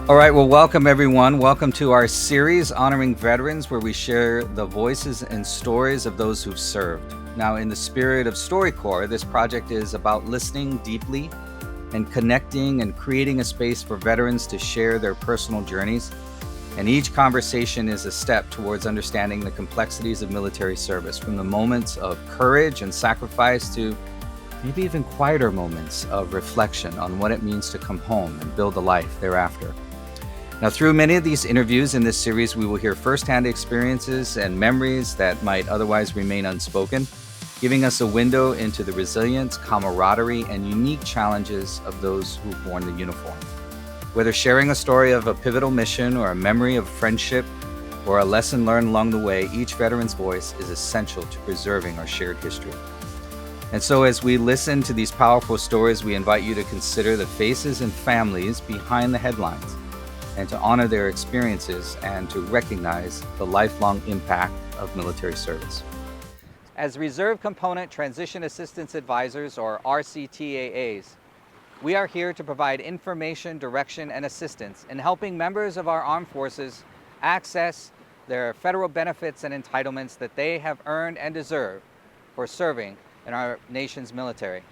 All right, well, welcome everyone. Welcome to our series honoring veterans, where we share the voices and stories of those who've served. Now, in the spirit of StoryCorps, this project is about listening deeply and connecting and creating a space for veterans to share their personal journeys. And each conversation is a step towards understanding the complexities of military service, from the moments of courage and sacrifice to maybe even quieter moments of reflection on what it means to come home and build a life thereafter. Now, through many of these interviews in this series, we will hear firsthand experiences and memories that might otherwise remain unspoken, giving us a window into the resilience, camaraderie, and unique challenges of those who've worn the uniform. Whether sharing a story of a pivotal mission or a memory of friendship or a lesson learned along the way, each veteran's voice is essential to preserving our shared history. And so as we listen to these powerful stories, we invite you to consider the faces and families behind the headlines, and to honor their experiences and to recognize the lifelong impact of military service. As Reserve Component Transition Assistance Advisors, or RCTAAs, we are here to provide information, direction, and assistance in helping members of our armed forces access their federal benefits and entitlements that they have earned and deserve for serving in our nation's military.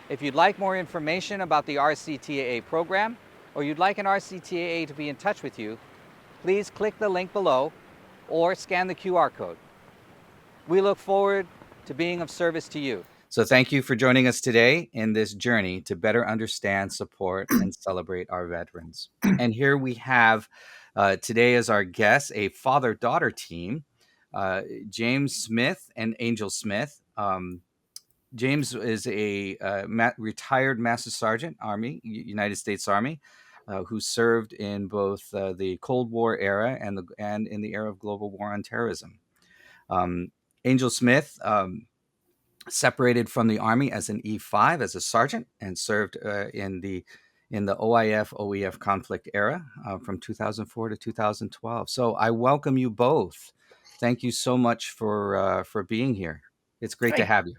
If you'd like more information about the RCTAA program, or you'd like an RCTAA to be in touch with you, please click the link below or scan the QR code. We look forward to being of service to you. So thank you for joining us today in this journey to better understand, support, and celebrate our veterans. And here we have today as our guests a father-daughter team, James Smith and Angel Smith. James is a retired Master Sergeant, Army, United States Army, who served in both the Cold War era and in the era of global war on terrorism. Angel Smith separated from the Army as an E5 as a sergeant and served in the OIF/OEF conflict era from 2004 to 2012. So I welcome you both. Thank you so much for being here. It's great to have you.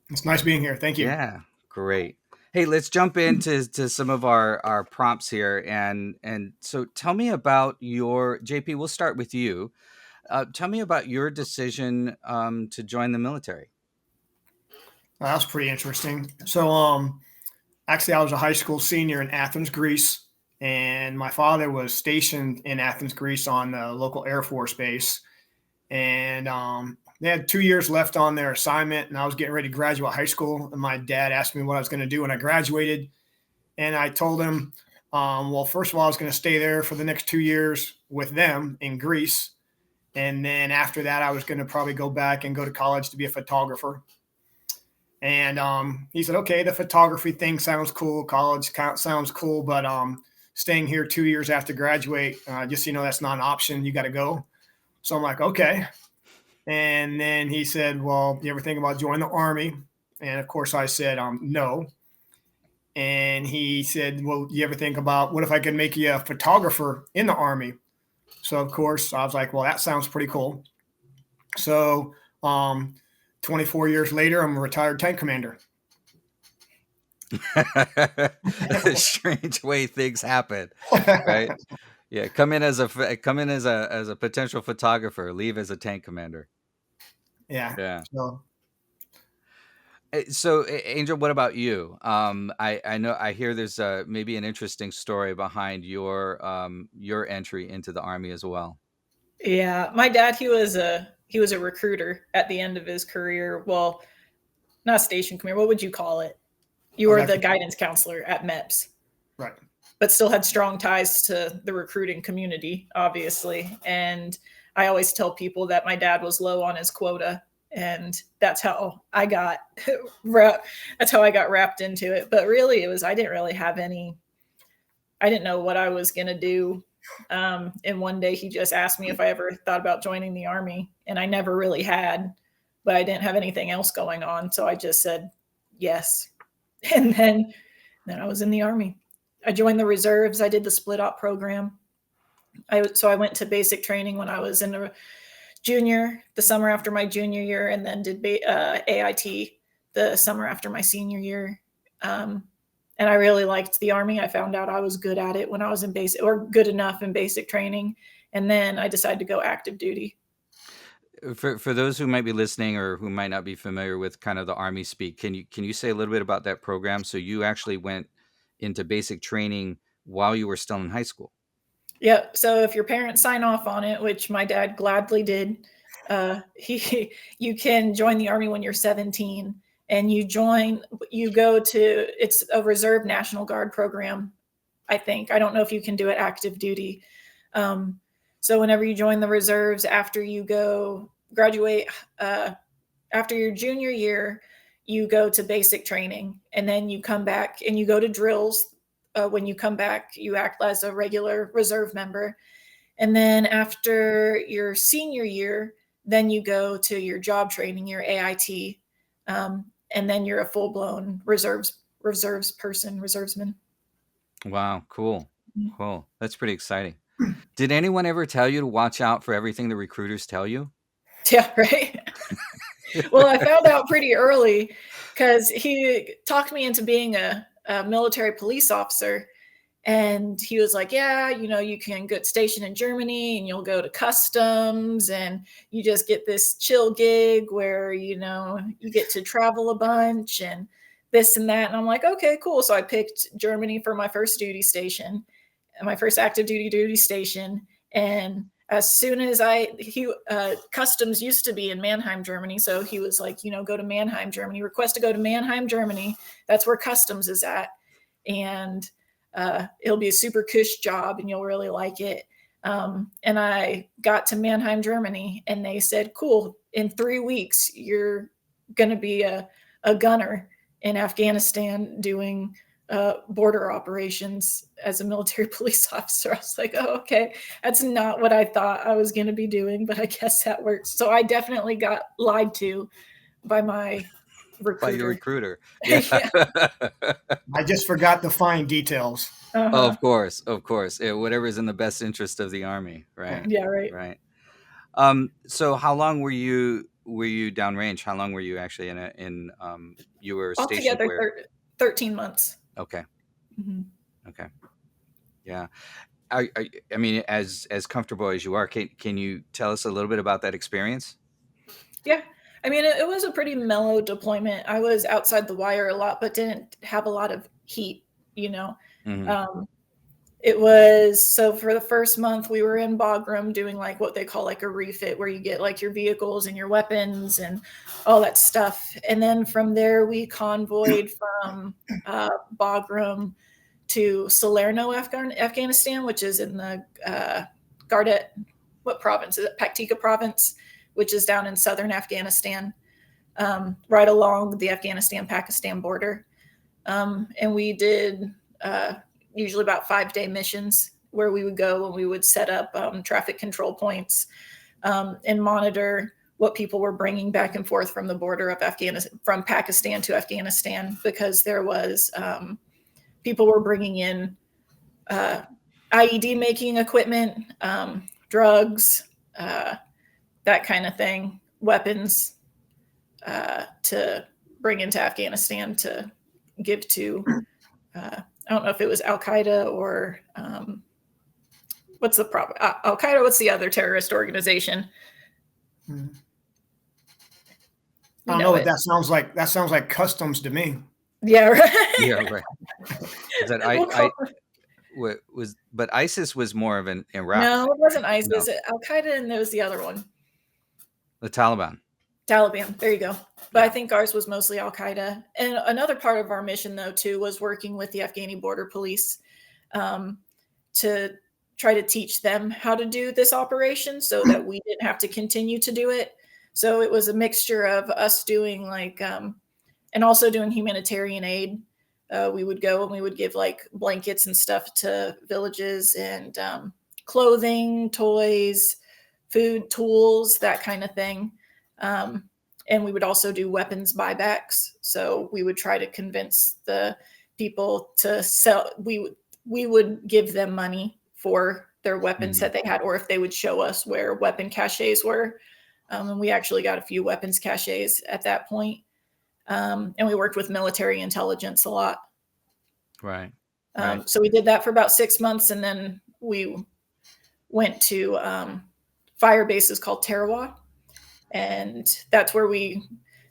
It's nice being here. Thank you. Yeah, great. Hey, let's jump into some of our prompts here. And so tell me about your, JP, we'll start with you. Tell me about your decision to join the military. That was pretty interesting. So, actually, I was a high school senior in Athens, Greece, and my father was stationed in Athens, Greece on the local Air Force base. And they had 2 years left on their assignment, and I was getting ready to graduate high school. And my dad asked me what I was going to do when I graduated. And I told him, well, first of all, I was going to stay there for the next 2 years with them in Greece. And then after that, I was going to probably go back and go to college to be a photographer. And he said, okay, the photography thing sounds cool. College sounds cool, but staying here 2 years after graduate, just so you know, that's not an option. You got to go. So I'm like, okay. And then he said, well, you ever think about joining the Army? And of course I said, no. And he said, well, you ever think about what if I could make you a photographer in the Army? So of course I was like, well, that sounds pretty cool. So 24 years later, I'm a retired tank commander. Strange way things happen, right? Yeah, come in as a potential photographer, leave as a tank commander. Yeah. So, Angel, what about you? I hear there's maybe an interesting story behind your entry into the Army as well. Yeah, my dad, he was a recruiter at the end of his career. Well, not station commander. What would you call it? You were the guidance counselor at MEPS. Right. But still had strong ties to the recruiting community, obviously. And I always tell people that my dad was low on his quota, and that's how I got wrapped into it. But really, I didn't know what I was going to do. And one day he just asked me if I ever thought about joining the Army, and I never really had, but I didn't have anything else going on. So I just said yes. And then I was in the Army. I joined the reserves. I did the split op program. So I went to basic training when I was in a junior, the summer after my junior year, and then did AIT the summer after my senior year. And I really liked the Army. I found out I was good at it when I was in basic, or good enough in basic training. And then I decided to go active duty. For those who might be listening or who might not be familiar with kind of the Army speak, can you say a little bit about that program? So you actually went into basic training while you were still in high school. Yeah. So if your parents sign off on it, which my dad gladly did, you can join the Army when you're 17, and you go to, it's a reserve National Guard program. I think, I don't know if you can do it active duty. So whenever you join the reserves, after you graduate, after your junior year, you go to basic training, and then you come back and you go to drills. When you come back, you act as a regular reserve member. And then after your senior year, then you go to your job training, your AIT. And then you're a full-blown reservesman. Wow, cool. Cool. That's pretty exciting. Did anyone ever tell you to watch out for everything the recruiters tell you? Yeah, right. Well, I found out pretty early because he talked me into being a military police officer. And he was like, yeah, you can get stationed in Germany and you'll go to customs and you just get this chill gig where, you get to travel a bunch and this and that. And I'm like, okay, cool. So I picked Germany for my first duty station, my first active duty station. And as soon as customs used to be in Mannheim, Germany. So he was like, go to Mannheim, Germany, request to go to Mannheim, Germany. That's where customs is at. And it'll be a super cush job and you'll really like it. And I got to Mannheim, Germany, and they said, cool, in 3 weeks, you're going to be a gunner in Afghanistan doing border operations as a military police officer. I was like, oh, okay. That's not what I thought I was going to be doing, but I guess that works. So I definitely got lied to by my recruiter. By your recruiter. Yeah. I just forgot the fine details. Uh-huh. Oh, of course. Whatever's in the best interest of the Army, right? Yeah, right. Right. So how long were you downrange? How long were you actually you were stationed altogether where? 13 months. Okay. Mm-hmm. Okay. Yeah. I mean, as comfortable as you are, can you tell us a little bit about that experience? Yeah. I mean, it was a pretty mellow deployment. I was outside the wire a lot, but didn't have a lot of heat, Mm-hmm. It was, so for the first month we were in Bagram doing like what they call like a refit, where you get like your vehicles and your weapons and all that stuff. And then from there we convoyed from Bagram to Salerno, Afghanistan, which is in the Gardet, what province is it? Paktika province, which is down in southern Afghanistan, right along the Afghanistan-Pakistan border. And we did usually about 5-day missions where we would go and we would set up traffic control points and monitor what people were bringing back and forth from the border of Afghanistan, from Pakistan to Afghanistan, because there was people were bringing in IED making equipment, drugs, that kind of thing, weapons to bring into Afghanistan to give to, I don't know if it was Al-Qaeda or what's the problem? Al-Qaeda, what's the other terrorist organization? I don't know what that sounds like. That sounds like customs to me. Yeah, right. Yeah, right. Is that but ISIS was more of an Iraq. No, it wasn't ISIS. No. Al-Qaeda, and there was the other one. The Taliban. There you go. But I think ours was mostly Al-Qaeda. And another part of our mission, though, too, was working with the Afghani border police to try to teach them how to do this operation so that we didn't have to continue to do it. So it was a mixture of us doing like, and also doing humanitarian aid. We would go and we would give like blankets and stuff to villages, and clothing, toys, food, tools, that kind of thing. And we would also do weapons buybacks. So we would try to convince the people to sell. We would give them money for their weapons that they had, or if they would show us where weapon caches were. And we actually got a few weapons caches at that point. And we worked with military intelligence a lot. Right. Right. So we did that for about 6 months, and then we went to fire bases called Tarawa, and that's where we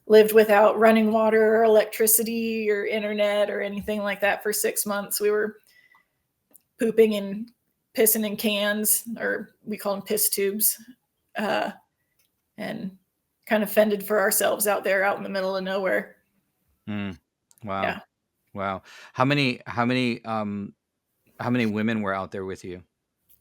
lived without running water or electricity or internet or anything like that for 6 months. We were pooping and pissing in cans, or we call them piss tubes, and kind of fended for ourselves out there, out in the middle of nowhere. Mm. Wow. Yeah. Wow. How many women were out there with you?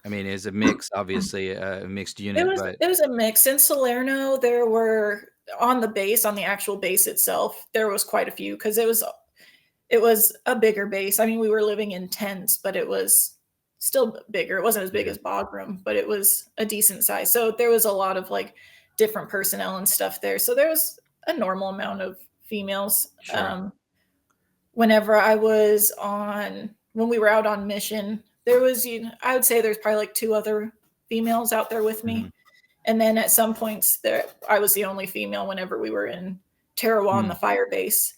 I mean, it's a mix, obviously, a mixed unit, but It was a mix. In Salerno, there were on the base, on the actual base itself, there was quite a few because it was a bigger base. I mean, we were living in tents, but it was still bigger. It wasn't as big bigger. as Bagram, but it was a decent size. So there was a lot of like different personnel and stuff there. So there was a normal amount of females. Sure. Whenever when we were out on mission, there was, I would say there's probably like 2 other females out there with me. Mhm. And then at some points there, I was the only female whenever we were in Tarawa on the fire base.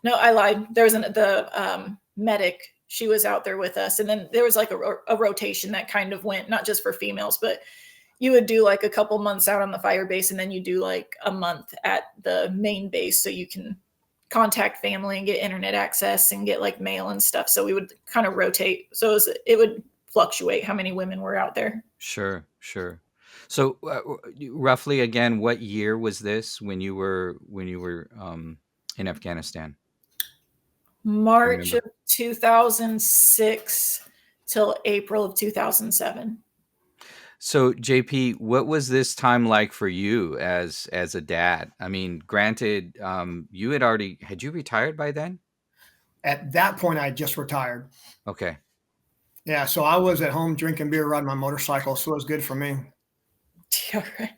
No, I lied. There was the medic. She was out there with us. And then there was like a rotation that kind of went, not just for females, but you would do like a couple months out on the fire base, and then you do like a month at the main base so you can contact family and get internet access and get like mail and stuff. So we would kind of rotate. So it would fluctuate how many women were out there. Sure. Sure. So roughly again, what year was this when you were in Afghanistan? March of 2006 till April of 2007. So JP, what was this time like for you as a dad? I mean, granted, you had you retired by then? At that point, I just retired. Okay. Yeah, so I was at home drinking beer, riding my motorcycle, so it was good for me. Yeah, right.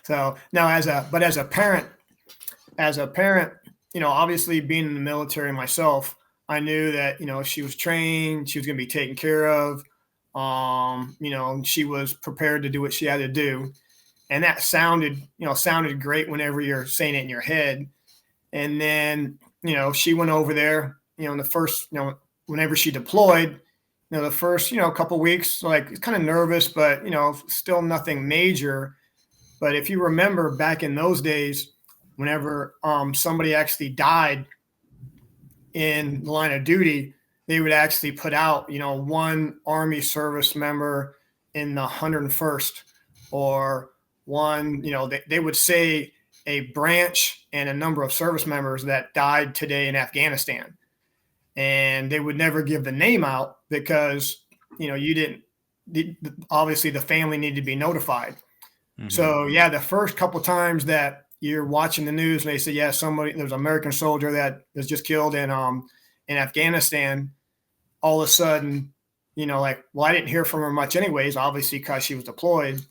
So now, as a parent, obviously being in the military myself, I knew that she was trained, she was going to be taken care of. She was prepared to do what she had to do, and that sounded great whenever you're saying it in your head. And then she went over there. In the first, whenever she deployed, the first couple weeks, like kind of nervous, but still nothing major. But if you remember back in those days, whenever somebody actually died in the line of duty, they would actually put out, one Army service member in the 101st, or one, they would say a branch and a number of service members that died today in Afghanistan. And they would never give the name out because, obviously the family needed to be notified. Mm-hmm. So yeah, the first couple of times that you're watching the news and they say, yeah, there's an American soldier that was just killed in Afghanistan, all of a sudden, I didn't hear from her much anyways, obviously because she was deployed.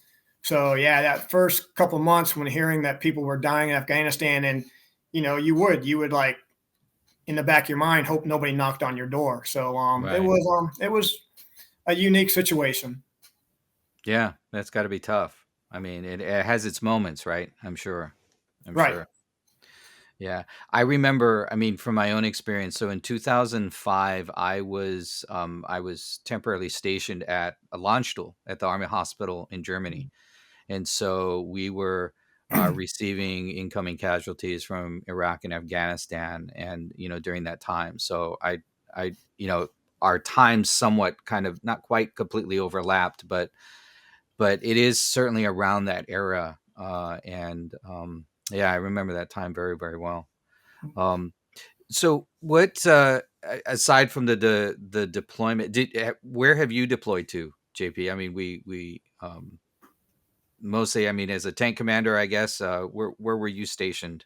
So yeah, that first couple of months when hearing that people were dying in Afghanistan, and you would like in the back of your mind hope nobody knocked on your door. So right. It was a unique situation. Yeah, that's got to be tough. I mean, it has its moments, right? I'm sure. Right. Yeah. I remember, I mean, from my own experience. So in 2005, I was temporarily stationed at a Landstuhl at the Army Hospital in Germany. And so we were receiving incoming casualties from Iraq and Afghanistan, and during that time. So I our times somewhat kind of not quite completely overlapped, but it is certainly around that era. Yeah, I remember that time very, very well. So what aside from the deployment, where have you deployed to, JP? I mean, we mostly, I mean, as a tank commander, I guess, where were you stationed?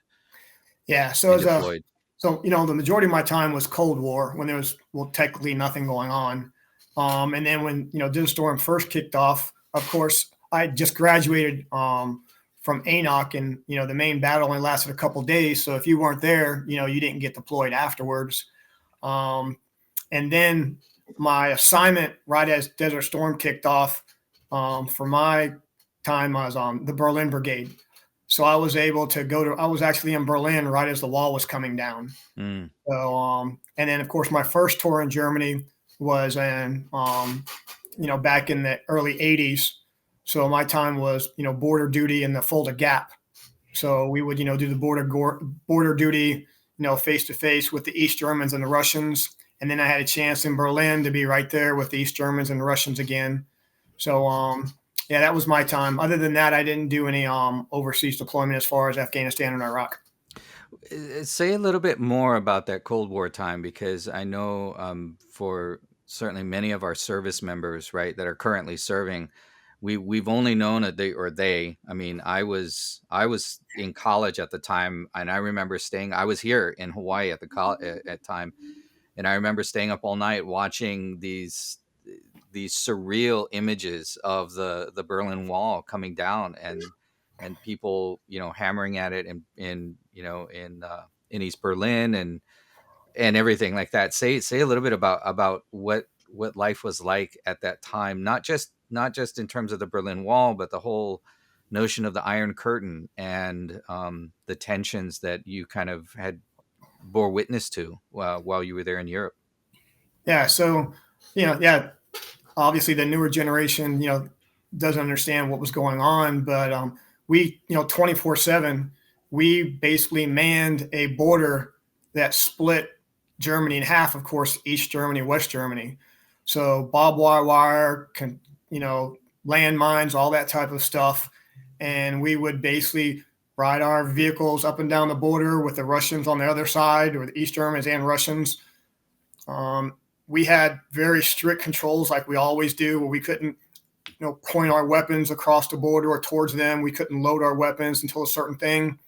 Yeah. So deployed? The majority of my time was Cold War, when there was, technically nothing going on. And then when, Desert Storm first kicked off, of course, I just graduated from ANOC, and, the main battle only lasted a couple of days. So if you weren't there, you didn't get deployed afterwards. And then my assignment right as Desert Storm kicked off, for my time, I was on the Berlin Brigade. So I was able to go to. I was actually in Berlin right as the wall was coming down. Mm. So, and then of course my first tour in Germany was in, back in the early '80s. So my time was, border duty in the Fulda Gap. So we would, do the border duty, face to face with the East Germans and the Russians. And then I had a chance in Berlin to be right there with the East Germans and the Russians again. So, yeah, that was my time. Other than that, I didn't do any overseas deployment as far as Afghanistan and Iraq. Say a little bit more about that Cold War time, because I know for certainly many of our service members, right, that are currently serving, we've only known a they or they. I mean, I was in college at the time, and I remember staying. I was here in Hawaii at at time, and I remember staying up all night watching these surreal images of the Berlin Wall coming down, and people, hammering at it in East Berlin, and everything like that. Say a little bit about what life was like at that time, not just in terms of the Berlin Wall, but the whole notion of the Iron Curtain, and the tensions that you kind of had bore witness to while you were there in Europe. Yeah. So, yeah, obviously the newer generation, doesn't understand what was going on, but we, 24/7, we basically manned a border that split Germany in half, of course, East Germany, West Germany. So barbed wire, you know, landmines, all that type of stuff. And we would basically ride our vehicles up and down the border with the Russians on the other side, or the East Germans and Russians. Um, we had very strict controls, like we always do, where we couldn't, point our weapons across the border or towards them. We couldn't load our weapons until a certain thing.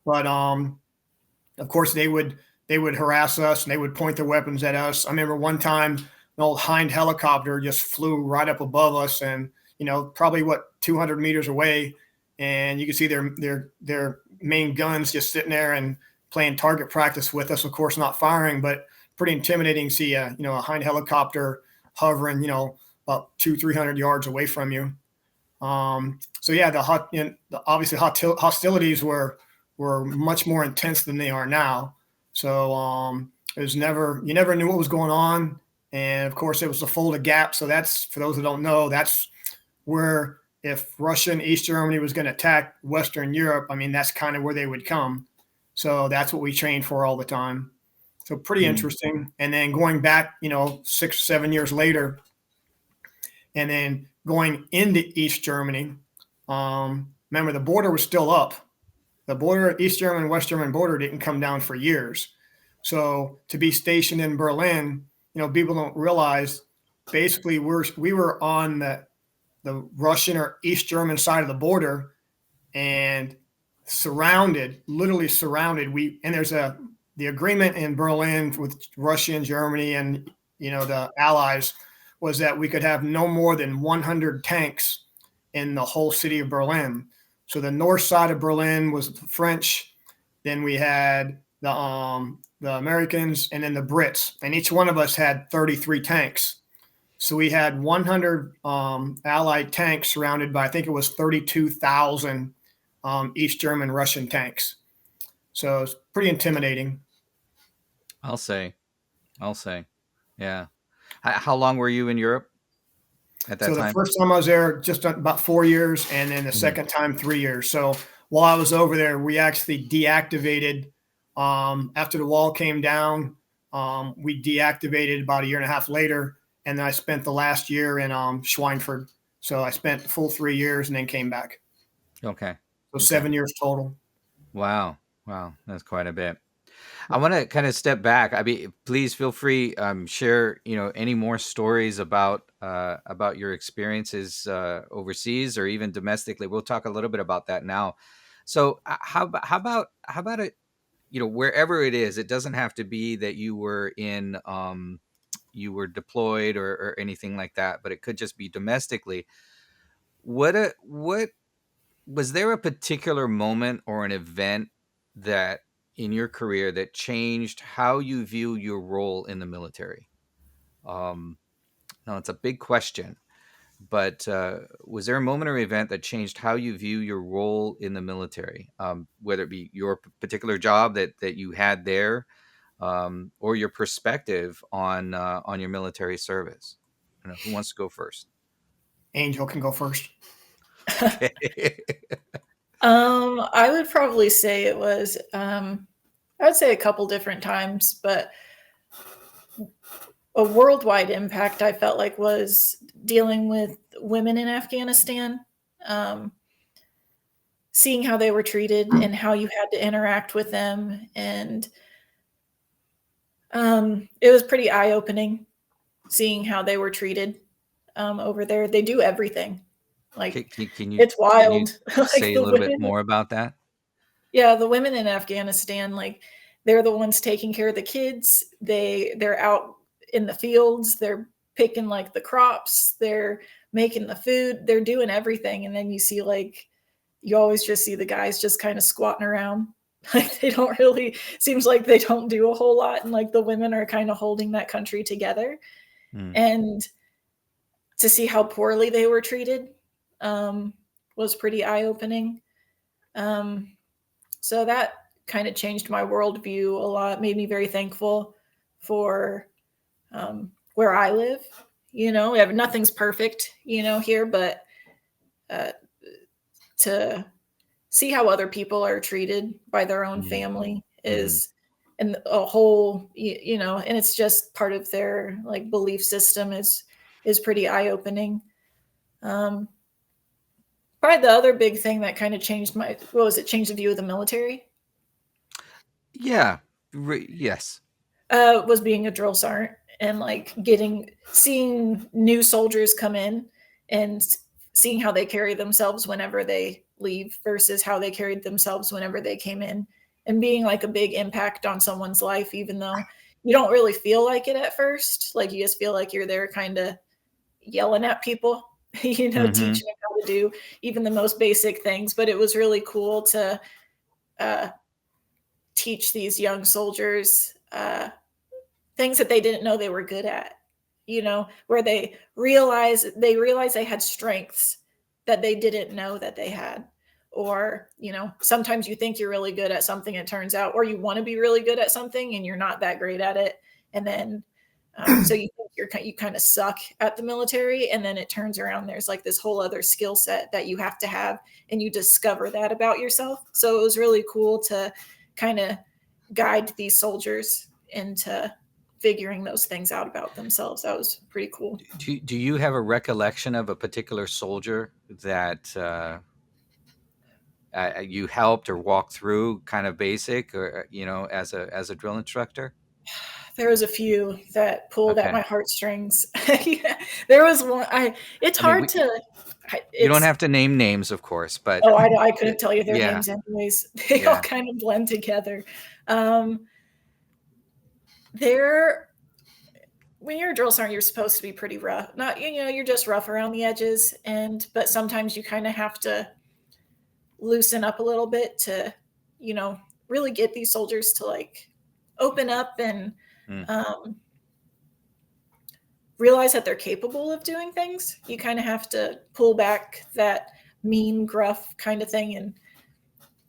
But of course, they would harass us and they would point their weapons at us. I remember one time an old Hind helicopter just flew right up above us, and probably 200 meters away, and you could see their main guns just sitting there and playing target practice with us. Of course, not firing, but pretty intimidating to see a Hind helicopter hovering, about 200-300 yards away from you. So yeah, obviously hostilities were much more intense than they are now. So it was never you never knew what was going on, and of course it was the Fulda Gap. So that's, for those that don't know, that's where, if Russia and East Germany was going to attack Western Europe, I mean, that's kind of where they would come. So that's what we trained for all the time. So pretty Mm. interesting. And then going back, 6 or 7 years later, and then going into East Germany. Remember, the border was still up. The border, East German and West German border, didn't come down for years. So to be stationed in Berlin, people don't realize, basically we were on the Russian or East German side of the border, and surrounded, literally surrounded. And there's the agreement in Berlin with Russia and Germany and the Allies was that we could have no more than 100 tanks in the whole city of Berlin. So the north side of Berlin was the French, then we had the Americans, and then the Brits, and each one of us had 33 tanks. So we had 100 Allied tanks surrounded by, I think it was 32,000 East German Russian tanks. So it's pretty intimidating. I'll say, yeah. How long were you in Europe at that So the time? first time I was there, just about 4 years, and then the Mhm. second time, 3 years. So while I was over there, we actually deactivated, after the wall came down. We deactivated about a year and a half later, and then I spent the last year in Schweinfurt. So I spent the full 3 years and then came back. Okay. So Okay. 7 years total. Wow. Wow. That's quite a bit. I want to kind of step back. I mean, please feel free, share, any more stories about your experiences overseas or even domestically. We'll talk a little bit about that now. So, how about it? Wherever it is, it doesn't have to be that you were deployed or anything like that, but it could just be domestically. What was there a particular moment or an event that in your career that changed how you view your role in the military? Now it's a big question, but was there a moment or event that changed how you view your role in the military, whether it be your particular job that you had there, or your perspective on your military service? I don't know, who wants to go first? Angel can go first. Okay. I would probably say it was, I would say a couple different times, but a worldwide impact I felt like was dealing with women in Afghanistan, um, seeing how they were treated and how you had to interact with them. And it was pretty eye opening seeing how they were treated over there. They do everything. Like, Can you it's wild. Like say a the little bit women, more about that? yeah, the women in Afghanistan, like they're the ones taking care of the kids. They're out in the fields, they're picking like the crops, they're making the food, they're doing everything. And then you see like you always just see the guys just kind of squatting around. Like they don't really seems like they don't do a whole lot. And like the women are kind of holding that country together. Mm. And to see how poorly they were treated was pretty eye-opening. So that kind of changed my worldview a lot, made me very thankful for where I live. You know, nothing's perfect, you know, here, but to see how other people are treated by their own family is and a whole, you know, and it's just part of their like belief system is pretty eye-opening. Probably the other big thing that kind of changed changed the view of the military? Yeah. Yes. Was being a drill sergeant and like seeing new soldiers come in and seeing how they carry themselves whenever they leave versus how they carried themselves whenever they came in, and being like a big impact on someone's life, even though you don't really feel like it at first. Like you just feel like you're there kind of yelling at people, you know, teaching them how to do even the most basic things. But it was really cool to teach these young soldiers things that they didn't know they were good at, you know, where they realize they had strengths that they didn't know that they had. Or, you know, sometimes you think you're really good at something, it turns out, or you want to be really good at something and you're not that great at it. And then, so you think you kind of suck at the military, and then it turns around. There's like this whole other skill set that you have to have, and you discover that about yourself. So it was really cool to kind of guide these soldiers into figuring those things out about themselves. That was pretty cool. Do you have a recollection of a particular soldier that you helped or walked through, kind of basic, or you know, as a drill instructor? There was a few that pulled at Okay. my heartstrings. Yeah, there was one. It's I mean, hard to. you don't It's have to name names, of course, but oh, I couldn't tell you their yeah, names anyways. They all yeah. kind of blend together. Um, they're when you're a drill sergeant, you're supposed to be pretty rough. Not, you know, you're just rough around the edges, but sometimes you kind of have to loosen up a little bit to, you know, really get these soldiers to like open up and um, realize that they're capable of doing things. You kind of have to pull back that mean, gruff kind of thing and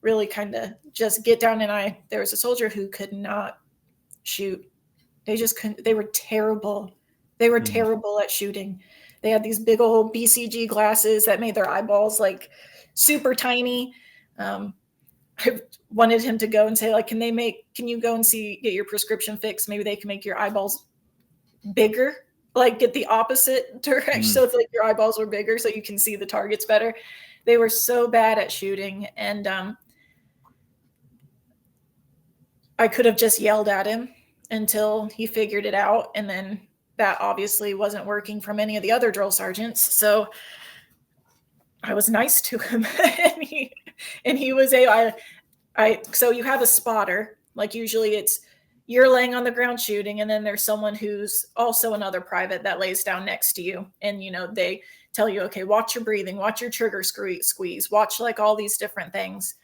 really kind of just get down. And there was a soldier who could not shoot. They just couldn't. They were terrible. They were terrible at shooting. They had these big old BCG glasses that made their eyeballs like super tiny. I wanted him to go and say, like, can you go and get your prescription fixed? Maybe they can make your eyeballs bigger, like get the opposite direction. So it's like your eyeballs were bigger so you can see the targets better. They were so bad at shooting. And I could have just yelled at him until he figured it out. And then that obviously wasn't working from any of the other drill sergeants. So I was nice to him. and he was so you have a spotter. Like usually you're laying on the ground shooting, and then there's someone who's also another private that lays down next to you. And, you know, they tell you, okay, watch your breathing, watch your trigger squeeze, watch like all these different things.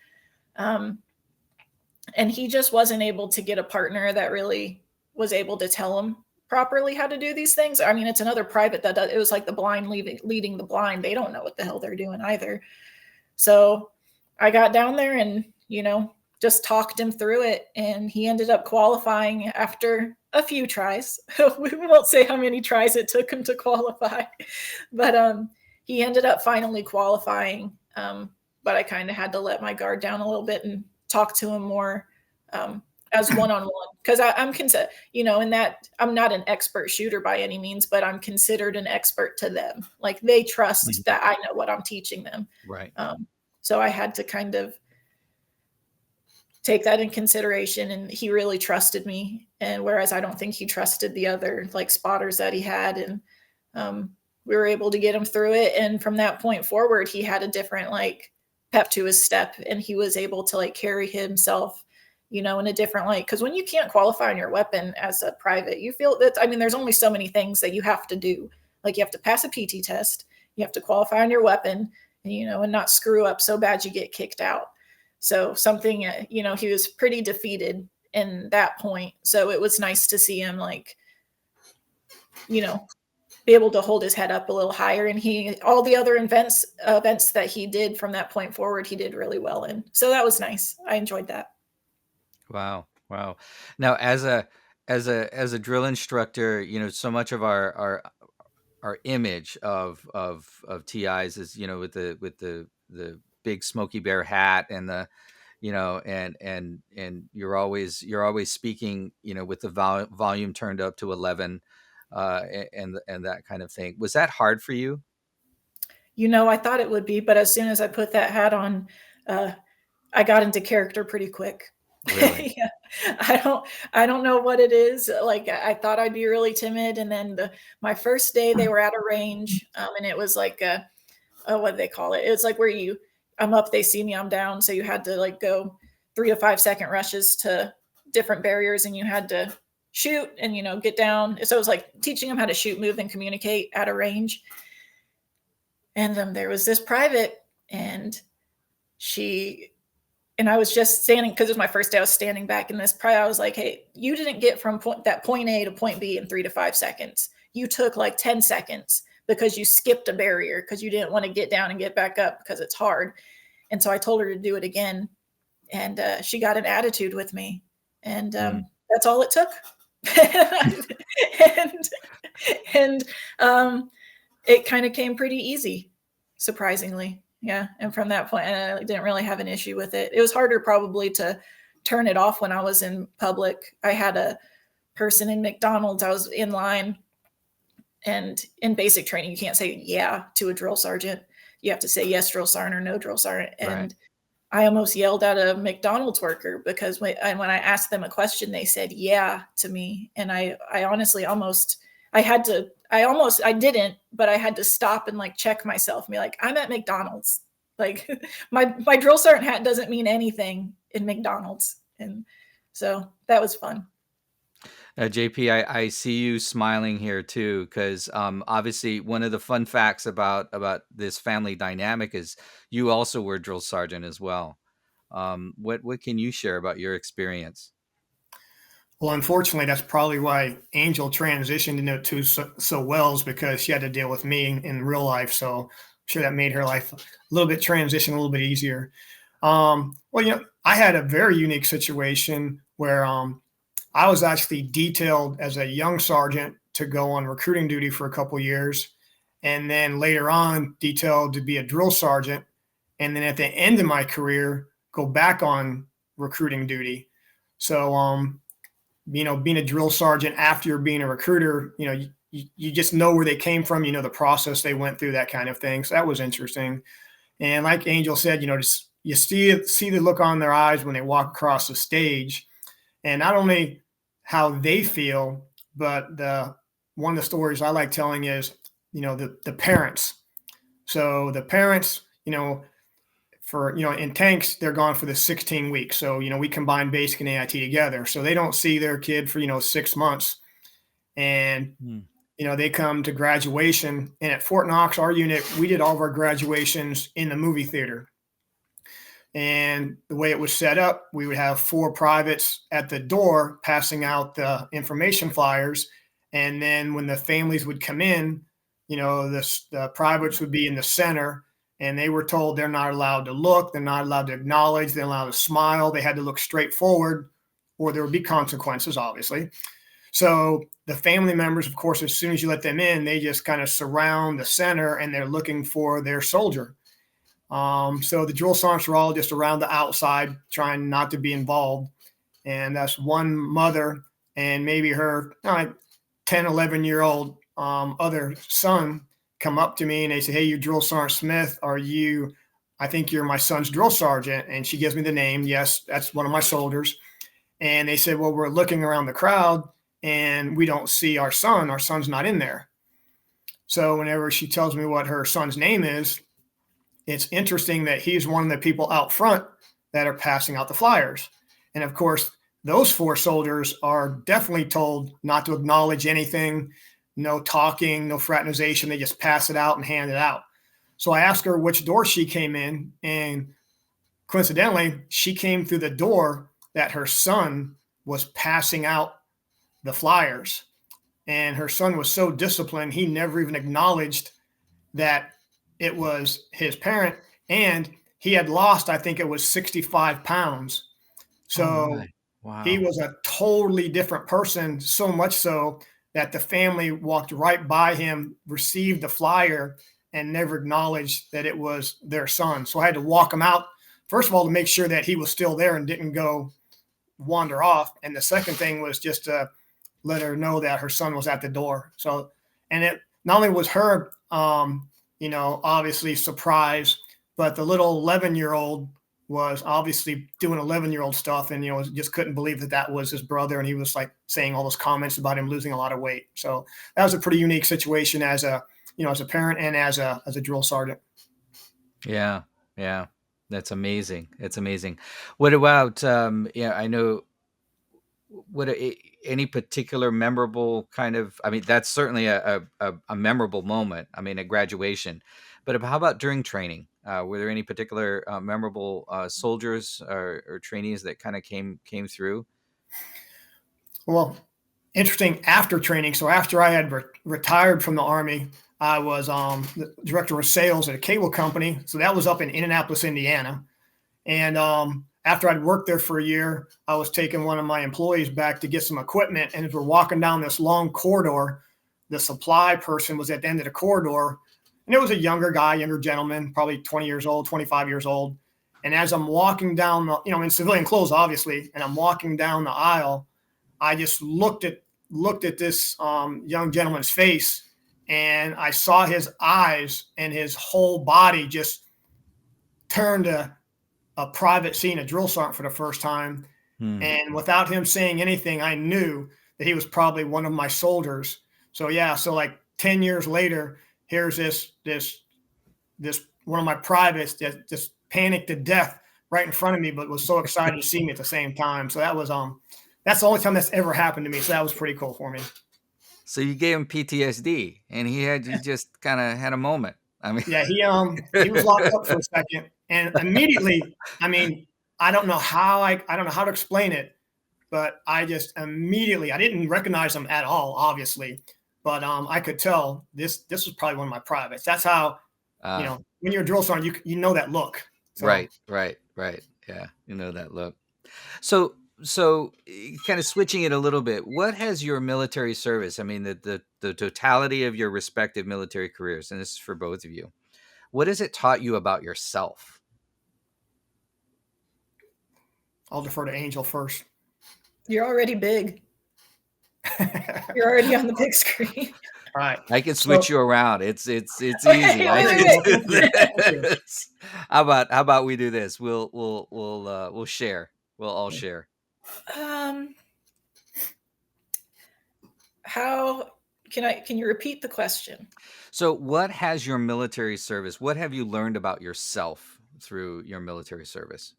And he just wasn't able to get a partner that really was able to tell him properly how to do these things. I mean, it's another private that does, it was like the blind leading the blind. They don't know what the hell they're doing either. So I got down there and, just talked him through it, and he ended up qualifying after a few tries. We won't say how many tries it took him to qualify, but he ended up finally qualifying. But I kind of had to let my guard down a little bit and talk to him more as one-on-one, because I'm considered, in that I'm not an expert shooter by any means, but I'm considered an expert to them. Like, they trust that I know what I'm teaching them. Right. So I had to kind of take that in consideration, and he really trusted me. And whereas I don't think he trusted the other like spotters that he had, and we were able to get him through it. And from that point forward, he had a different like pep to his step, and he was able to like carry himself, in a different light. Because when you can't qualify on your weapon as a private, you feel that, there's only so many things that you have to do. Like, you have to pass a PT test, you have to qualify on your weapon, and, and not screw up so bad you get kicked out. So something, he was pretty defeated in that point. So it was nice to see him like, be able to hold his head up a little higher. And all the other events that he did from that point forward, he did really well in. So that was nice. I enjoyed that. Wow. Now, as a drill instructor, so much of our image of TIs is, with the big Smokey Bear hat and the, and you're always speaking, with the volume turned up to 11, and that kind of thing. Was that hard for you? I thought it would be, but as soon as I put that hat on, I got into character pretty quick. Really? Yeah. I don't know what it is. Like, I thought I'd be really timid. And then my first day they were at a range, and it was like, what do they call it? It's like where I'm up, they see me, I'm down. So you had to like go 3 to 5 second rushes to different barriers, and you had to shoot and, get down. So it was like teaching them how to shoot, move, and communicate at a range. And there was this private, and I was just standing, because it was my first day, I was standing back in this private. I was like, hey, you didn't get from point A to point B in 3 to 5 seconds. You took like 10 seconds because you skipped a barrier because you didn't want to get down and get back up because it's hard. And so I told her to do it again. And she got an attitude with me. And that's all it took. and it kind of came pretty easy, surprisingly. Yeah. And from that point, I didn't really have an issue with it. It was harder probably to turn it off when I was in public. I had a person in McDonald's, I was in line, and in basic training, you can't say yeah to a drill sergeant. You have to say yes, drill sergeant, or no, drill sergeant. And Right. I almost yelled at a McDonald's worker because when I asked them a question, they said yeah to me. And I honestly I didn't, but I had to stop and like check myself and be like, I'm at McDonald's. Like, my drill sergeant hat doesn't mean anything in McDonald's. And so that was fun. JP, I see you smiling here too, because obviously one of the fun facts about this family dynamic is you also were drill sergeant as well. What can you share about your experience? Well, unfortunately, that's probably why Angel transitioned into it so well, is because she had to deal with me in real life. So I'm sure that made her life a little bit easier. Well, I had a very unique situation where I was actually detailed as a young sergeant to go on recruiting duty for a couple years, and then later on detailed to be a drill sergeant, and then at the end of my career go back on recruiting duty. So being a drill sergeant after you're being a recruiter, you just know where they came from, the process they went through, that kind of thing. So that was interesting. And like Angel said, just you see the look on their eyes when they walk across the stage, and not only how they feel, but one of the stories I like telling is, the parents. So the parents, in tanks, they're gone for the 16 weeks. So, we combine basic and AIT together. So they don't see their kid for, 6 months. And, they come to graduation. And at Fort Knox, our unit, we did all of our graduations in the movie theater. And the way it was set up, we would have 4 privates at the door passing out the information flyers. And then when the families would come in, the privates would be in the center, and they were told they're not allowed to look, they're not allowed to acknowledge, they're allowed to smile, they had to look straight forward, or there would be consequences, obviously. So the family members, of course, as soon as you let them in, they just kind of surround the center and they're looking for their soldier. So the drill sergeants were all just around the outside, trying not to be involved. And that's one mother and maybe her 10, 11-year-old other son come up to me and they say, "Hey, you Drill Sergeant Smith, I think you're my son's drill sergeant." And she gives me the name. Yes, that's one of my soldiers. And they said, "Well, we're looking around the crowd and we don't see our son. Our son's not in there." So whenever she tells me what her son's name is, it's interesting that he's one of the people out front that are passing out the flyers. And of course, those 4 soldiers are definitely told not to acknowledge anything, no talking, no fraternization. They just pass it out and hand it out. So I asked her which door she came in, and coincidentally, she came through the door that her son was passing out the flyers. And her son was so disciplined, he never even acknowledged that it was his parent. And he had lost, I think it was 65 pounds. So wow. He was a totally different person, so much so that the family walked right by him, received the flyer, and never acknowledged that it was their son. So I had to walk him out, first of all, to make sure that he was still there and didn't go wander off. And the second thing was just to let her know that her son was at the door. So, and it not only was her, obviously surprised, but the little 11-year-old was obviously doing 11-year-old stuff, and just couldn't believe that was his brother, and he was like saying all those comments about him losing a lot of weight. So that was a pretty unique situation as a parent and as a drill sergeant. Yeah, that's amazing. It's amazing. What about I know, any particular memorable kind of, I mean, that's certainly a memorable moment, I mean, at graduation, but how about during training? Were there any particular memorable soldiers or trainees that kind of came through? Well, interesting, after training. So after I had retired from the Army, I was the director of sales at a cable company. So that was up in Indianapolis, Indiana. And after I'd worked there for a year, I was taking one of my employees back to get some equipment. And as we're walking down this long corridor, the supply person was at the end of the corridor. And it was a younger gentleman, probably 20 years old, 25 years old. And as I'm walking down, in civilian clothes, obviously, and I'm walking down the aisle, I just looked at this young gentleman's face, and I saw his eyes and his whole body just turned to a private seeing a drill sergeant for the first time. And without him saying anything, I knew that he was probably one of my soldiers. So like 10 years later, here's this one of my privates that just panicked to death right in front of me, but was so excited to see me at the same time. So that was that's the only time that's ever happened to me. So that was pretty cool for me. So you gave him PTSD, and he just kind of had a moment. I mean, yeah, he was locked up for a second, and immediately, I mean, I don't know how to explain it, but I just immediately, I didn't recognize him at all, obviously, but I could tell this was probably one of my privates. That's how, when you're a drill sergeant, you know that look. So, right. Yeah, you know that look. So kind of switching it a little bit, what has your military service, I mean, the totality of your respective military careers, and this is for both of you, what has it taught you about yourself? I'll defer to Angel first. You're already big. You're already on the big screen. All right. I can switch you around. It's easy. I can do this. How about we do this? We'll share. We'll all share. How can you repeat the question? So what has your military service, what have you learned about yourself through your military service?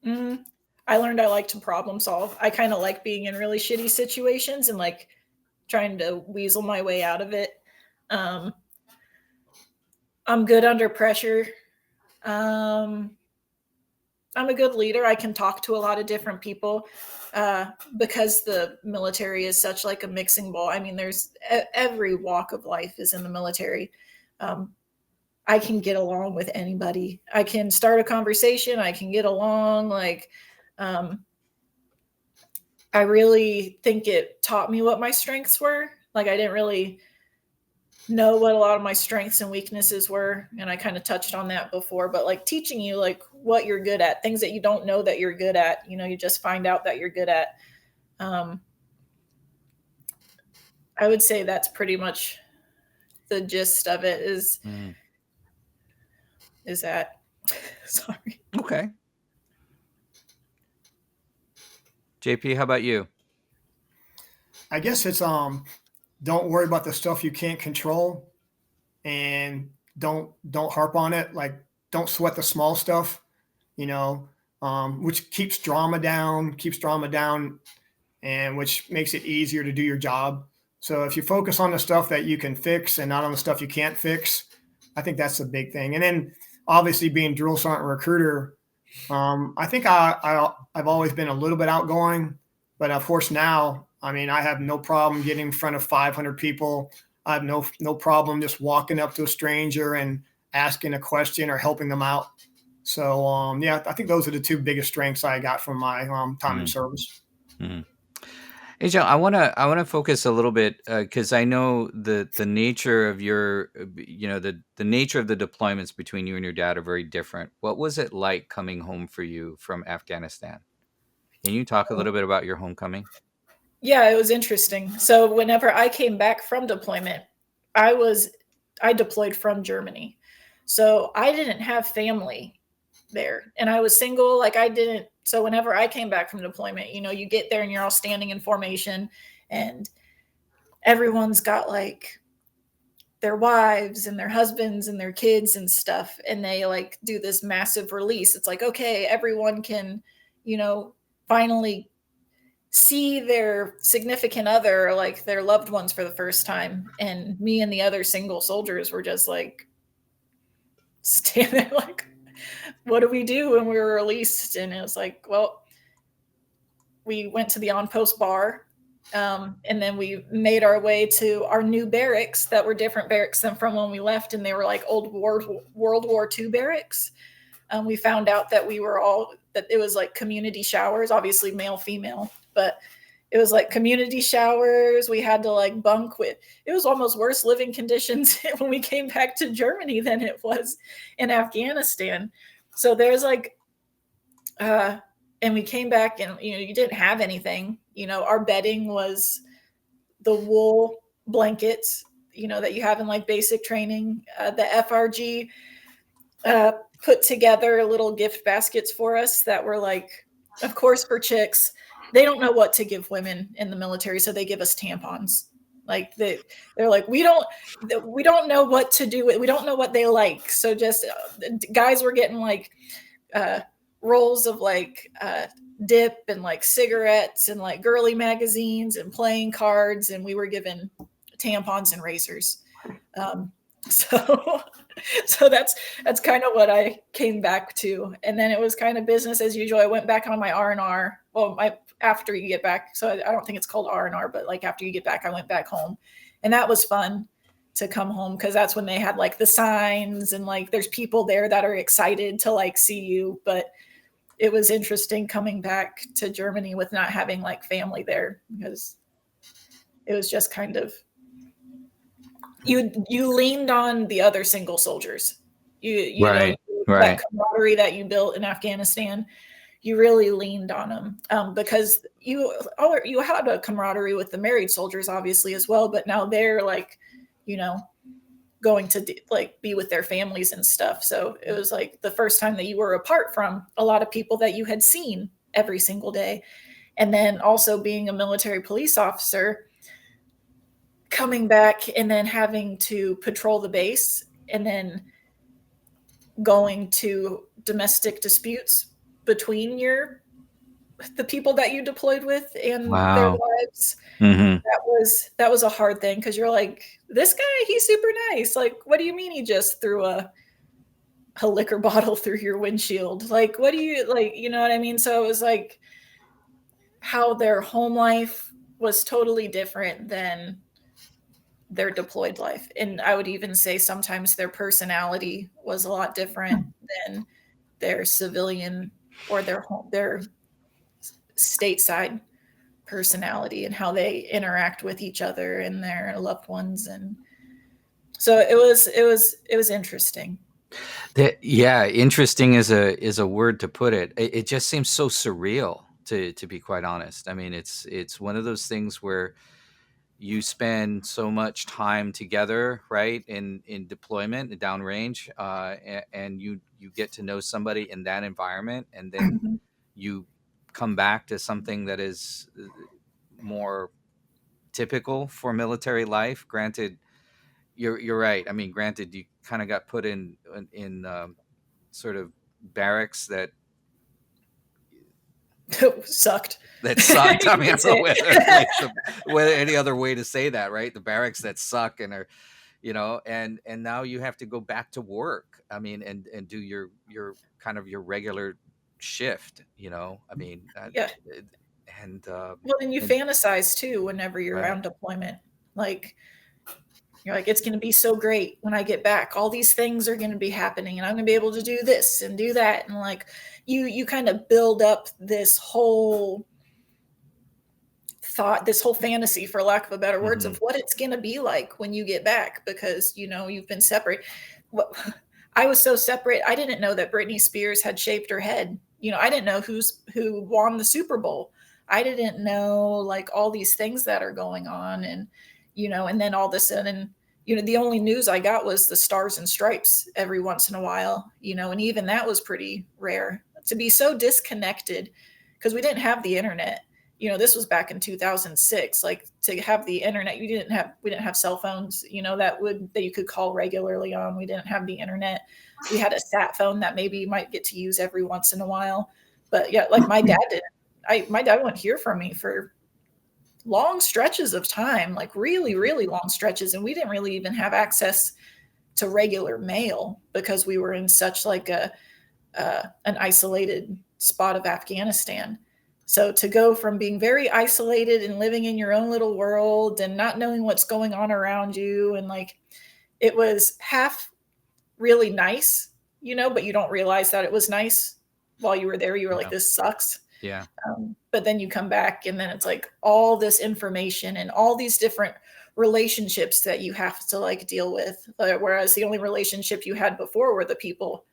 I learned I like to problem solve. I kind of like being in really shitty situations and like trying to weasel my way out of it. I'm good under pressure. I'm a good leader. I can talk to a lot of different people. because the military is such like a mixing bowl. I mean, there's every walk of life is in the military. I can get along with anybody. I can start a conversation. I can get along. Like, I really think it taught me what my strengths were. Like, I didn't really know what a lot of my strengths and weaknesses were, and I kind of touched on that before, but like teaching you like what you're good at, things that you don't know that you're good at, you know, you just find out that you're good at. I would say that's pretty much the gist of it is that sorry. Okay. JP, how about you? I guess it's don't worry about the stuff you can't control, and don't harp on it. Like, don't sweat the small stuff, you know, which keeps drama down, and which makes it easier to do your job. So if you focus on the stuff that you can fix and not on the stuff you can't fix, I think that's a big thing. And then obviously being drill sergeant recruiter, I think I've always been a little bit outgoing, but of course now, I mean, I have no problem getting in front of 500 people. I have no problem just walking up to a stranger and asking a question or helping them out. So yeah, I think those are the two biggest strengths I got from my time in service. Mm-hmm. Hey, Joe, I wanna focus a little bit because I know the nature of your, the nature of the deployments between you and your dad are very different. What was it like coming home for you from Afghanistan? Can you talk a little bit about your homecoming? Yeah, it was interesting. So whenever I came back from deployment, I deployed from Germany. So I didn't have family there, and I was single. Like, I didn't. So whenever I came back from deployment, you know, you get there and you're all standing in formation, and everyone's got like their wives and their husbands and their kids and stuff, and they like do this massive release. It's like, okay, everyone can, you know, finally see their significant other, like their loved ones, for the first time. And me and the other single soldiers were just like standing like, what do we do when we were released? And it was like, well, we went to the on-post bar, and then we made our way to our new barracks that were different barracks than from when we left, and they were like old World War II barracks. We found out that that it was like community showers, obviously male, female, but it was like community showers. We had to like bunk with, it was almost worse living conditions when we came back to Germany than it was in Afghanistan. So there's like, and we came back and, you know, you didn't have anything, you know, our bedding was the wool blankets, you know, that you have in like basic training. The FRG put together little gift baskets for us that were like, of course, for chicks. They don't know what to give women in the military, so they give us tampons. Like they're like, we don't know what to do. We don't know what they like. So just guys were getting like rolls of like dip and like cigarettes and like girly magazines and playing cards, and we were given tampons and razors. So that's kind of what I came back to. And then it was kind of business as usual. I went back on my R&R. Well, after you get back. So I don't think it's called R&R, but like after you get back, I went back home, and that was fun to come home, because that's when they had like the signs and like there's people there that are excited to like see you. But it was interesting coming back to Germany with not having like family there, because it was just kind of, you leaned on the other single soldiers. You Right. know, that camaraderie that you built in Afghanistan, you really leaned on them, because you had a camaraderie with the married soldiers, obviously, as well. But now they're like, you know, going to like be with their families and stuff. So it was like the first time that you were apart from a lot of people that you had seen every single day. And then also being a military police officer, coming back and then having to patrol the base, and then going to domestic disputes between the people that you deployed with and their lives. Mm-hmm. That was a hard thing, because you're like, this guy, he's super nice. Like, what do you mean he just threw a liquor bottle through your windshield? Like, what do you like? You know what I mean? So it was like, how their home life was totally different than their deployed life. And I would even say sometimes their personality was a lot different than their civilian or their stateside personality, and how they interact with each other and their loved ones. And so it was interesting. Yeah, interesting is a word to put it. It just seems so surreal, to be quite honest. I mean, it's one of those things where you spend so much time together, right, in deployment, downrange, and you get to know somebody in that environment, and then Mhm. you come back to something that is more typical for military life. Granted, you're right. I mean, granted, you kind of got put in sort of barracks that Sucked. sucked. I You mean, I could don't know say whether any other way to say that, right? The barracks that suck and are, and now you have to go back to work. I mean, and do your kind of your regular shift. I mean, yeah. and Well, and you and fantasize too whenever you're right. on deployment. Like, you're like, it's going to be so great when I get back. All these things are going to be happening, and I'm going to be able to do this and do that. And like, you kind of build up this whole thought, this whole fantasy, for lack of a better words, Mm-hmm. of what it's going to be like when you get back, because you've been separate. What I was so separate, I didn't know that Britney Spears had shaved her head. I didn't know who won the Super Bowl. I didn't know, like, all these things that are going on. And then all of a sudden, the only news I got was the Stars and Stripes every once in a while, and even that was pretty rare, to be so disconnected, because we didn't have the internet. This was back in 2006. Like, to have the internet, we didn't have cell phones, that you could call regularly on. We didn't have the internet. We had a sat phone that maybe you might get to use every once in a while. But yeah, like, my dad didn't. My dad wouldn't hear from me for long stretches of time, like really, really long stretches. And we didn't really even have access to regular mail, because we were in such like an isolated spot of Afghanistan. So to go from being very isolated and living in your own little world and not knowing what's going on around you, and like, it was half really nice, but you don't realize that it was nice while you were there. You were like, Yeah. this sucks. Yeah. But then you come back, and then it's like all this information and all these different relationships that you have to like deal with. Whereas the only relationship you had before were the people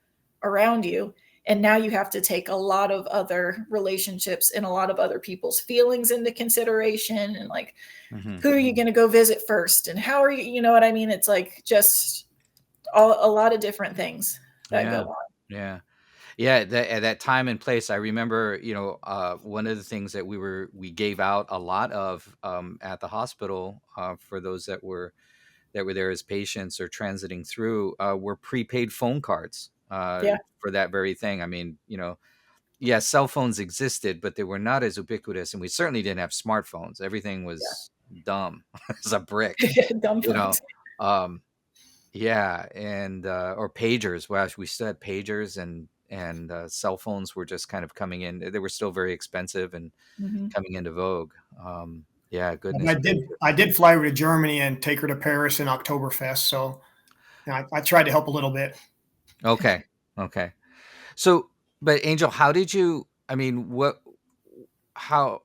around you. And now you have to take a lot of other relationships and a lot of other people's feelings into consideration. And like, Mm-hmm. who are you going to go visit first? And how are you know what I mean? It's like just a lot of different things that go Yeah. on. Yeah. Yeah, at that time and place, I remember, one of the things that we gave out a lot of at the hospital, for those that were there as patients or transiting through, were prepaid phone cards, Yeah. for that very thing. I mean, yeah, cell phones existed, but they were not as ubiquitous, and we certainly didn't have smartphones. Everything was dumb as a brick, Yeah. Dumb you know. phones. Um, yeah, and or pagers. Well, we still had pagers, and cell phones were just kind of coming in. They were still very expensive and Mhm. coming into vogue. Yeah, And goodness I did gracious. I did fly her to Germany and take her to Paris in Oktoberfest. So I tried to help a little bit. Okay, okay. So, but Angel, how did you? I mean, how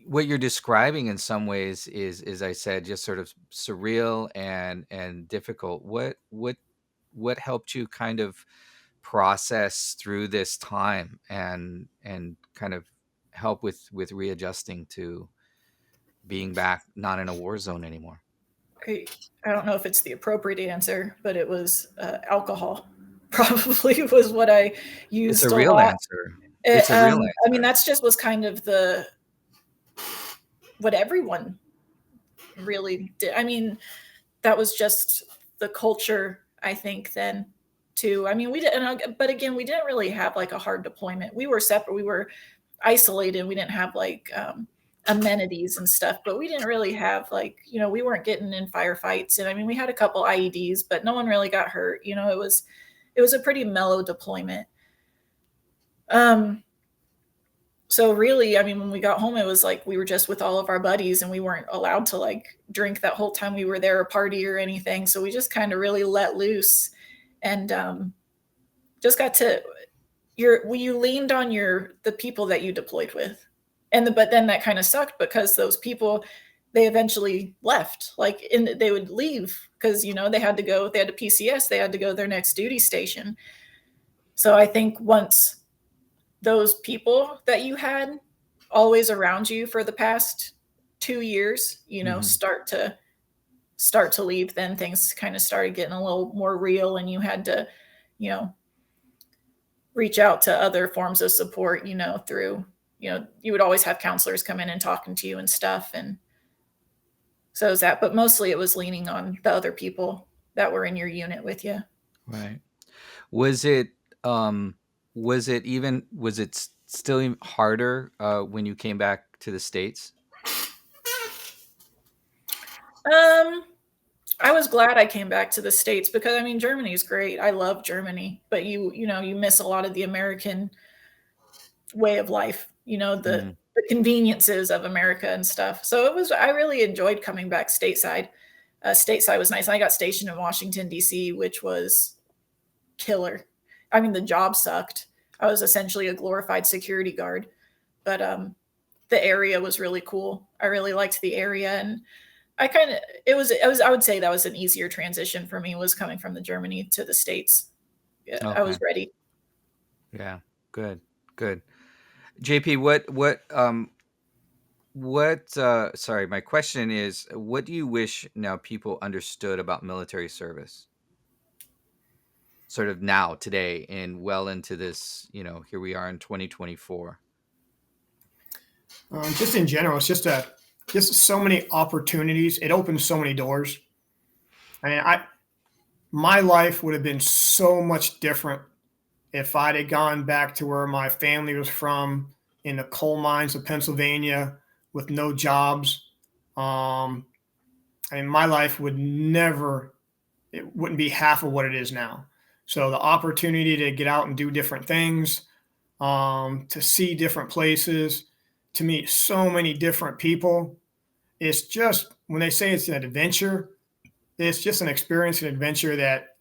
what you're describing in some ways is, as I said, just sort of surreal and difficult. What helped you kind of process through this time and kind of help with readjusting to being back not in a war zone anymore? I don't know if it's the appropriate answer, but it was alcohol. Probably was what I It's a used a real lot. answer. It's a real I mean, answer. that's just was kind of what everyone really did. I mean, that was just the culture, I think, then too. I mean, we didn't, but again, we didn't really have like a hard deployment. We were separate. We were isolated. We didn't have like amenities and stuff, but we didn't really have like, we weren't getting in firefights. And I mean, we had a couple IEDs, but no one really got hurt. It was a pretty mellow deployment. Um, So really, I mean, when we got home, it was like we were just with all of our buddies and we weren't allowed to like drink that whole time we were there or party or anything. So we just kind of really let loose and just got to you leaned on the people that you deployed with. But then that kind of sucked because those people, they eventually left, like they would leave because, they had to PCS, they had to go to their next duty station. So I think once those people that you had always around you for the past 2 years, start to leave, then things kind of started getting a little more real and you had to, you know, reach out to other forms of support, through, you would always have counselors come in and talking to you and stuff. And so it was that, but mostly it was leaning on the other people that were in your unit with you. Right. Was it still even harder when you came back to the States? I was glad I came back to the States because I mean Germany's great. I love Germany, but you miss a lot of the American way of life, the conveniences of America and stuff. So I really enjoyed coming back stateside. Stateside was nice. I got stationed in Washington, D.C., which was killer. I mean, the job sucked. I was essentially a glorified security guard, but the area was really cool. I really liked the area, and I would say that was an easier transition for me, was coming from the Germany to the States. Yeah, I was Okay. ready. Yeah. Good. JP, sorry, my question is, what do you wish now people understood about military service? Sort of now, today, and well into this, here we are in 2024. Just in general, it's just so many opportunities. It opens so many doors. I mean, my life would have been so much different if I'd have gone back to where my family was from, in the coal mines of Pennsylvania with no jobs. I mean, my life it wouldn't be half of what it is now. So the opportunity to get out and do different things, to see different places, to meet so many different people. It's just, when they say it's an adventure, it's just an experience, an adventure that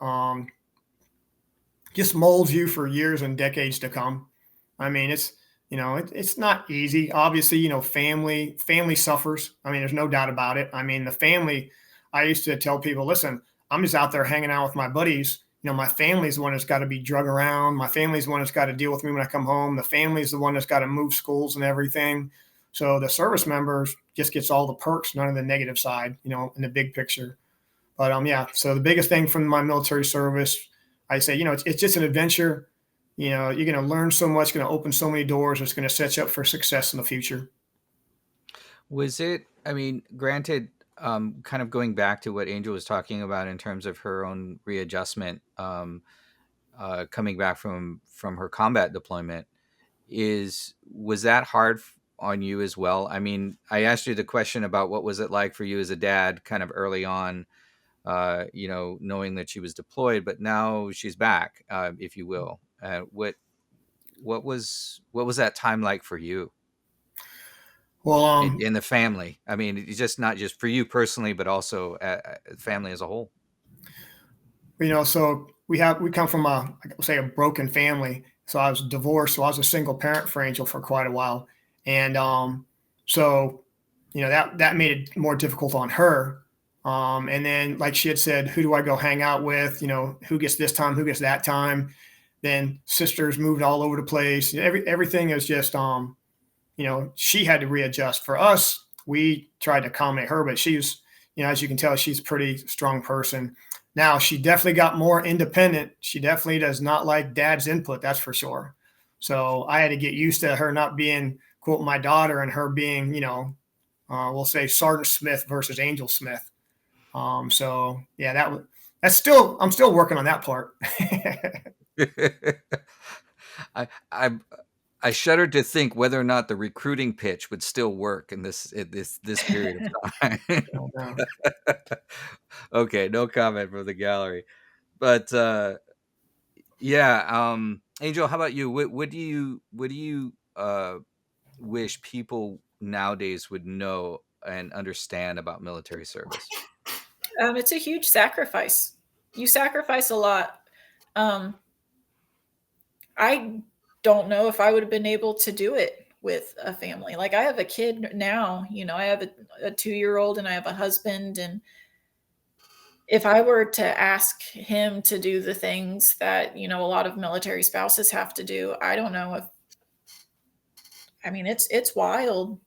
just molds you for years and decades to come. I mean, it's not easy. Obviously, family suffers. I mean, there's no doubt about it. I mean, the family. I used to tell people, listen, I'm just out there hanging out with my buddies. My family's the one that's got to be drug around. My family's the one that's got to deal with me when I come home. The family's the one that's got to move schools and everything. So the service members just gets all the perks, none of the negative side, in the big picture. But yeah. So the biggest thing from my military service, I say, it's just an adventure. You're going to learn so much, going to open so many doors. It's going to set you up for success in the future. Was it, I mean, granted, kind of going back to what Angel was talking about in terms of her own readjustment, coming back from her combat deployment, was that hard on you as well? I mean, I asked you the question about what was it like for you as a dad kind of early on, knowing that she was deployed, but now she's back, if you will. What was that time like for you? Well, In the family? I mean, it's just not just for you personally, but also family as a whole. So we come from a broken family. So I was divorced. So I was a single parent for Angel for quite a while. And so, that made it more difficult on her. And then, like she had said, who do I go hang out with? Who gets this time? Who gets that time? Then sisters moved all over the place. Everything is just, she had to readjust. For us, we tried to accommodate her, but she's, as you can tell, she's a pretty strong person. Now, she definitely got more independent. She definitely does not like dad's input, that's for sure. So I had to get used to her not being, quote, my daughter, and her being, we'll say Sergeant Smith versus Angel Smith. So yeah, I'm still working on that part. I shudder to think whether or not the recruiting pitch would still work in this period of time. Okay, no comment from the gallery. But yeah, Angel, how about you? What do you wish people nowadays would know and understand about military service? It's a huge sacrifice. You sacrifice a lot. Um, I don't know if I would have been able to do it with a family. Like I have a kid now, I have a 2-year-old and I have a husband. And if I were to ask him to do the things that, a lot of military spouses have to do, I don't know if, it's wild,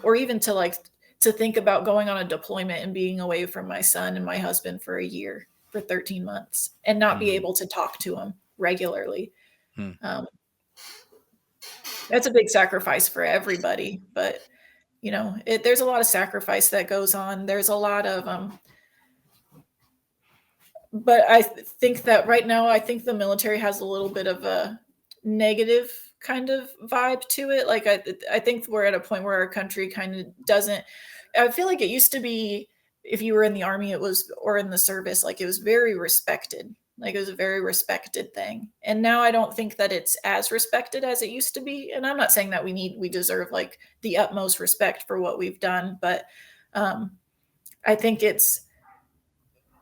or even to think about going on a deployment and being away from my son and my husband for a year, for 13 months, and not be able to talk to him regularly. Um, that's a big sacrifice for everybody, but there's a lot of sacrifice that goes on. There's a lot of, but I think that right now, I think the military has a little bit of a negative kind of vibe to it. Like I think we're at a point where our country kind of doesn't. I feel like it used to be, if you were in the Army, or in the service, like it was very respected. Like it was a very respected thing. And now I don't think that it's as respected as it used to be. And I'm not saying that we deserve like the utmost respect for what we've done, but I think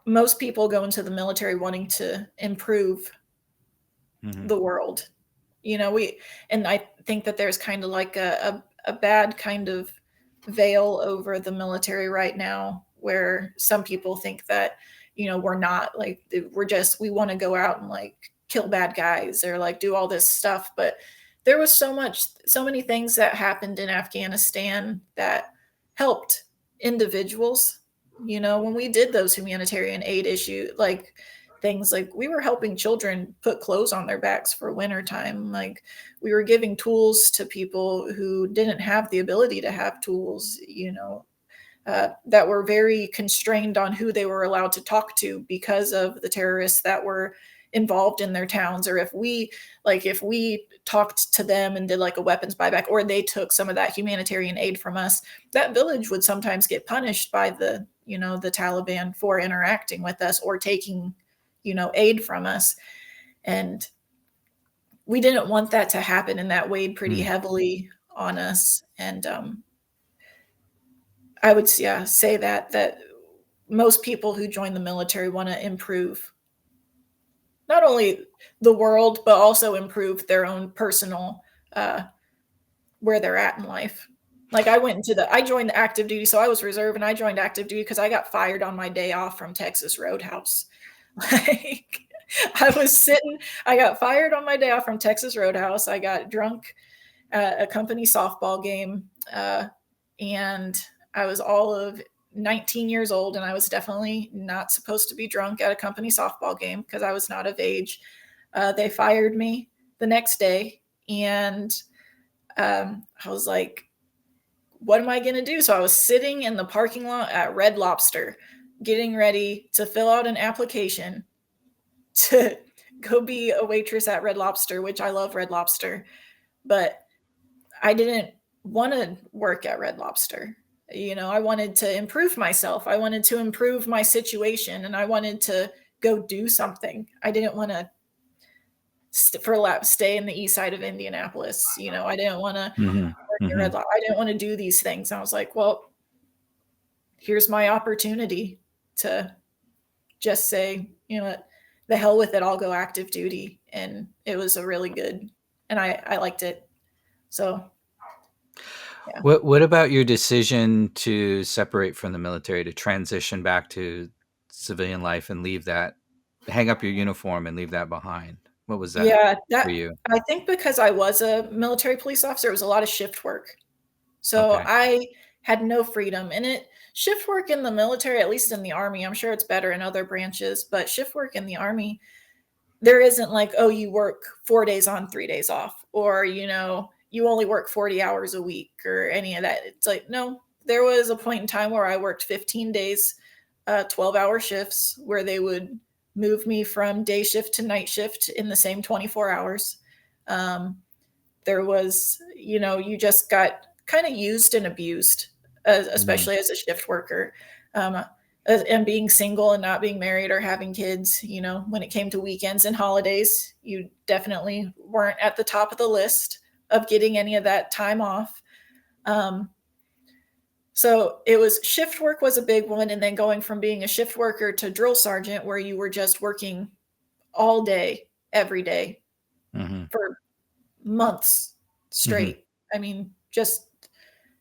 most people go into the military wanting to improve the world. And I think that there's kind of like a bad kind of veil over the military right now, where some people think that, we're not like, we want to go out and like kill bad guys or like do all this stuff. But there was so many things that happened in Afghanistan that helped individuals. When we did those humanitarian aid like things, like we were helping children put clothes on their backs for wintertime. Like we were giving tools to people who didn't have the ability to have tools, that were very constrained on who they were allowed to talk to because of the terrorists that were involved in their towns. Or if we talked to them and did like a weapons buyback, or they took some of that humanitarian aid from us, that village would sometimes get punished by the Taliban for interacting with us or taking, aid from us. And we didn't want that to happen, and that weighed pretty heavily on us. And I would say that most people who join the military want to improve not only the world, but also improve their own personal, where they're at in life. Like I joined the active duty. So I was reserve and I joined active duty because I got fired on my day off from Texas Roadhouse. Like I got fired on my day off from Texas Roadhouse. I got drunk at a company softball game. And I was all of 19 years old, and I was definitely not supposed to be drunk at a company softball game because I was not of age. They fired me the next day, and I was like, what am I going to do? So I was sitting in the parking lot at Red Lobster, getting ready to fill out an application to go be a waitress at Red Lobster, which I love Red Lobster, but I didn't want to work at Red Lobster. I wanted to improve myself. I wanted to improve my situation, and I wanted to go do something. I didn't want to stay in the east side of Indianapolis. I didn't want to work at Red Lobster. I didn't want to do these things. I was like, well, here's my opportunity to just say, the hell with it. I'll go active duty. And it was a really good, and I liked it. So yeah. What about your decision to separate from the military, to transition back to civilian life and hang up your uniform and leave that behind? What was that for you? I think because I was a military police officer, it was a lot of shift work. So I had no freedom. And shift work in the military, at least in the Army, I'm sure it's better in other branches, but shift work in the Army, there isn't like, oh, you work 4 days on, 3 days off, or, you only work 40 hours a week or any of that. It's like, no, there was a point in time where I worked 15 days, 12-hour shifts, where they would move me from day shift to night shift in the same 24 hours. There was, you just got kind of used and abused, especially as a shift worker. And being single and not being married or having kids, when it came to weekends and holidays, you definitely weren't at the top of the list of getting any of that time off. So it was shift work was a big one. And then going from being a shift worker to drill sergeant, where you were just working all day, every day for months straight. I mean, just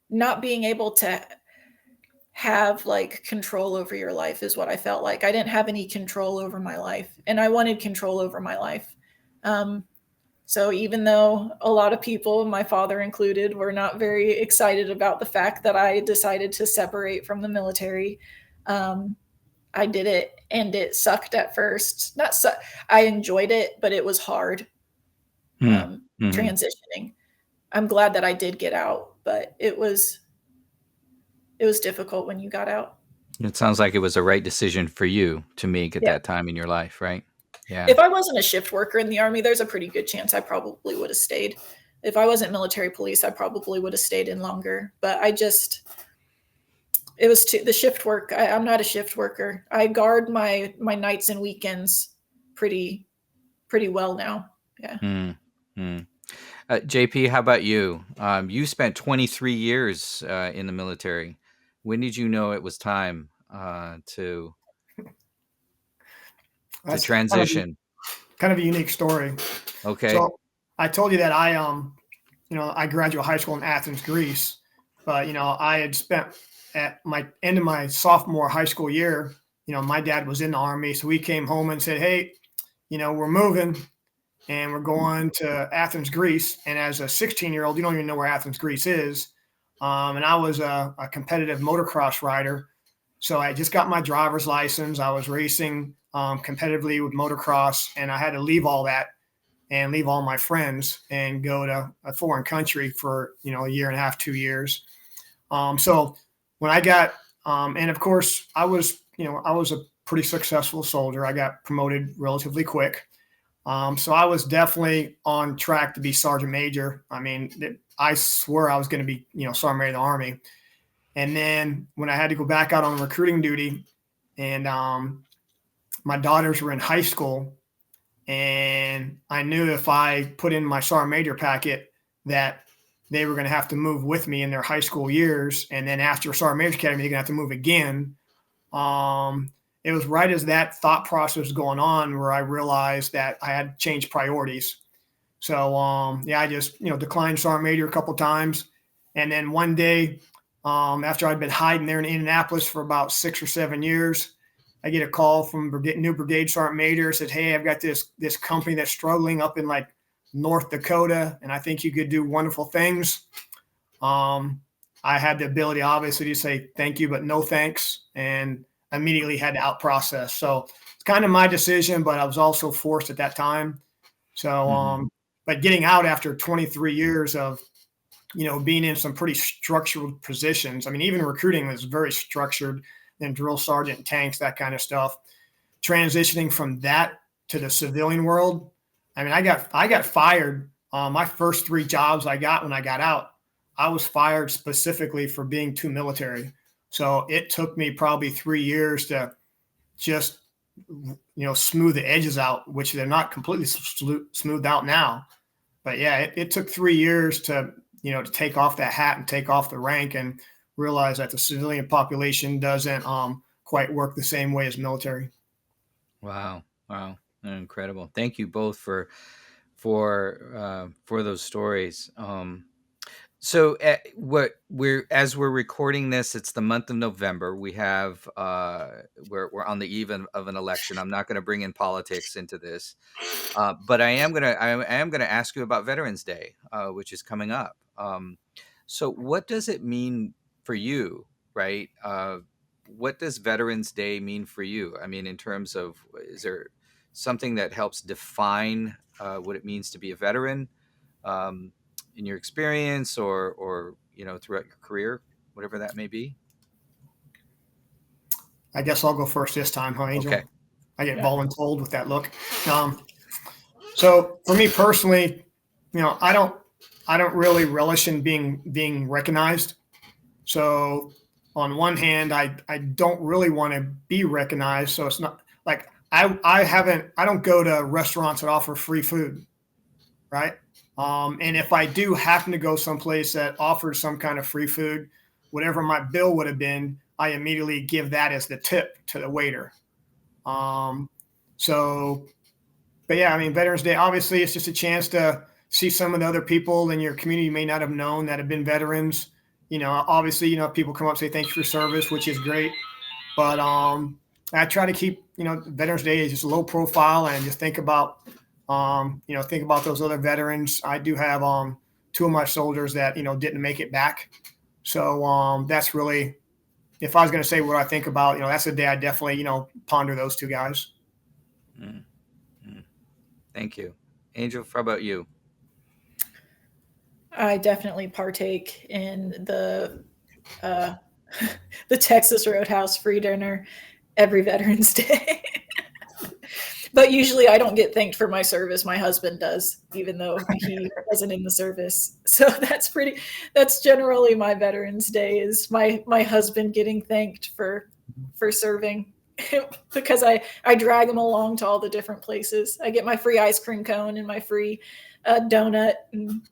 not being able to have like control over your life is what I felt like. I didn't have any control over my life, and I wanted control over my life. So even though a lot of people, my father included, were not very excited about the fact that I decided to separate from the military, I did it, and it sucked at first. I enjoyed it, but it was hard transitioning. I'm glad that I did get out, but it was difficult when you got out. It sounds like it was a right decision for you to make at that time in your life, right? Yeah. If I wasn't a shift worker in the Army, there's a pretty good chance I probably would have stayed. If I wasn't military police, I probably would have stayed in longer. But it was the shift work. I'm not a shift worker. I guard my nights and weekends pretty well now. Yeah. JP, how about you? You spent 23 years in the military. When did you know it was time to transition? Kind of a unique story. Okay. So I told you that I graduated high school in Athens, Greece, but I had spent at my end of my sophomore high school year. My dad was in the Army, so we came home and said, "Hey, we're moving, and we're going to Athens, Greece." And as a 16-year-old, you don't even know where Athens, Greece is. And I was a competitive motocross rider, so I just got my driver's license. I was racing competitively with motocross, and I had to leave all that and leave all my friends and go to a foreign country for a year and a half, 2 years. So when I got and of course I was a pretty successful soldier. I got promoted relatively quick. So I was definitely on track to be sergeant major. I mean, I swear I was going to be sergeant major of the Army. And then when I had to go back out on recruiting duty, and my daughters were in high school, and I knew if I put in my sergeant major packet that they were going to have to move with me in their high school years. And then after sergeant major academy, they're going to have to move again. It was right as that thought process was going on where I realized that I had changed priorities. So, I just, declined sergeant major a couple of times. And then one day, after I'd been hiding there in Indianapolis for about 6 or 7 years, I get a call from new brigade sergeant major. Said, "Hey, I've got this company that's struggling up in like North Dakota, and I think you could do wonderful things." I had the ability, obviously, to say thank you, but no thanks, and immediately had to out process. So it's kind of my decision, but I was also forced at that time. So, but getting out after 23 years of, being in some pretty structured positions. I mean, even recruiting was very structured, then drill sergeant, tanks, that kind of stuff. Transitioning from that to the civilian world. I mean, I got fired. My first 3 jobs I got when I got out, I was fired specifically for being too military. So it took me probably 3 years to just, smooth the edges out, which they're not completely smoothed out now. But yeah, it took 3 years to take off that hat and take off the rank and realize that the civilian population doesn't quite work the same way as military. Wow. Incredible. Thank you both for those stories. So as we're recording this, it's the month of November. We have we're on the eve of an election. I'm not going to bring in politics into this, but I am gonna ask you about Veterans Day, which is coming up. So what does it mean for you, right? What does Veterans Day mean for you? I mean, in terms of, is there something that helps define what it means to be a veteran? In your experience or throughout your career, whatever that may be? I guess I'll go first this time, huh, Angel? Okay. I get voluntold with that look. So for me personally, I don't really relish in being recognized. So on one hand, I don't really want to be recognized. So it's not like I don't go to restaurants that offer free food, right? And if I do happen to go someplace that offers some kind of free food, whatever my bill would have been, I immediately give that as the tip to the waiter. Um, so, but yeah, I mean, Veterans Day, obviously, it's just a chance to see some of the other people in your community you may not have known that have been veterans. Obviously, people come up and say thank you for service, which is great. But I try to keep, Veterans Day is just low profile and just think about, think about those other veterans. I do have two of my soldiers that, didn't make it back. So that's really, if I was going to say what I think about, that's the day I definitely, ponder those two guys. Mm-hmm. Thank you. Angel, how about you? I definitely partake in the Texas Roadhouse free dinner every Veterans Day. But usually I don't get thanked for my service. My husband does, even though he wasn't in the service. So that's generally my Veterans Day, is my husband getting thanked for serving. Because I drag him along to all the different places. I get my free ice cream cone and my free donut, and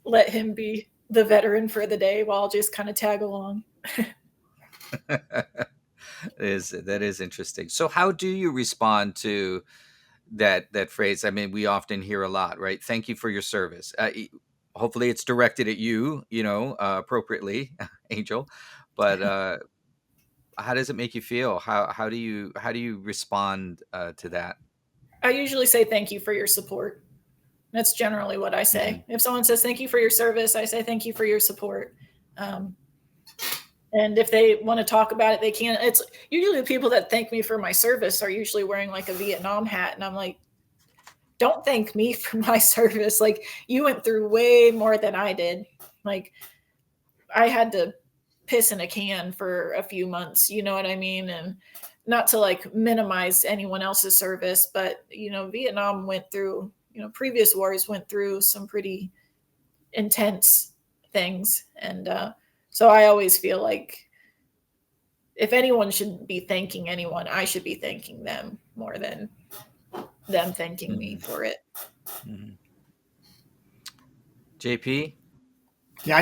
let him be the veteran for the day while I'll just kind of tag along. That is interesting. So how do you respond to that phrase? I mean, we often hear a lot, right? Thank you for your service. Hopefully it's directed at you, appropriately, Angel. But how does it make you feel? How do you respond to that? I usually say thank you for your support. That's generally what I say. Mm-hmm. If someone says thank you for your service, I say thank you for your support. And if they want to talk about it, they can. It's usually the people that thank me for my service are usually wearing like a Vietnam hat. And I'm like, don't thank me for my service. Like, you went through way more than I did. Like, I had to piss in a can for a few months, you know what I mean? And not to like minimize anyone else's service, but Vietnam went through, previous wars went through some pretty intense things. And so I always feel like if anyone should be thanking anyone, I should be thanking them more than them thanking me for it. Mm-hmm. JP? Yeah,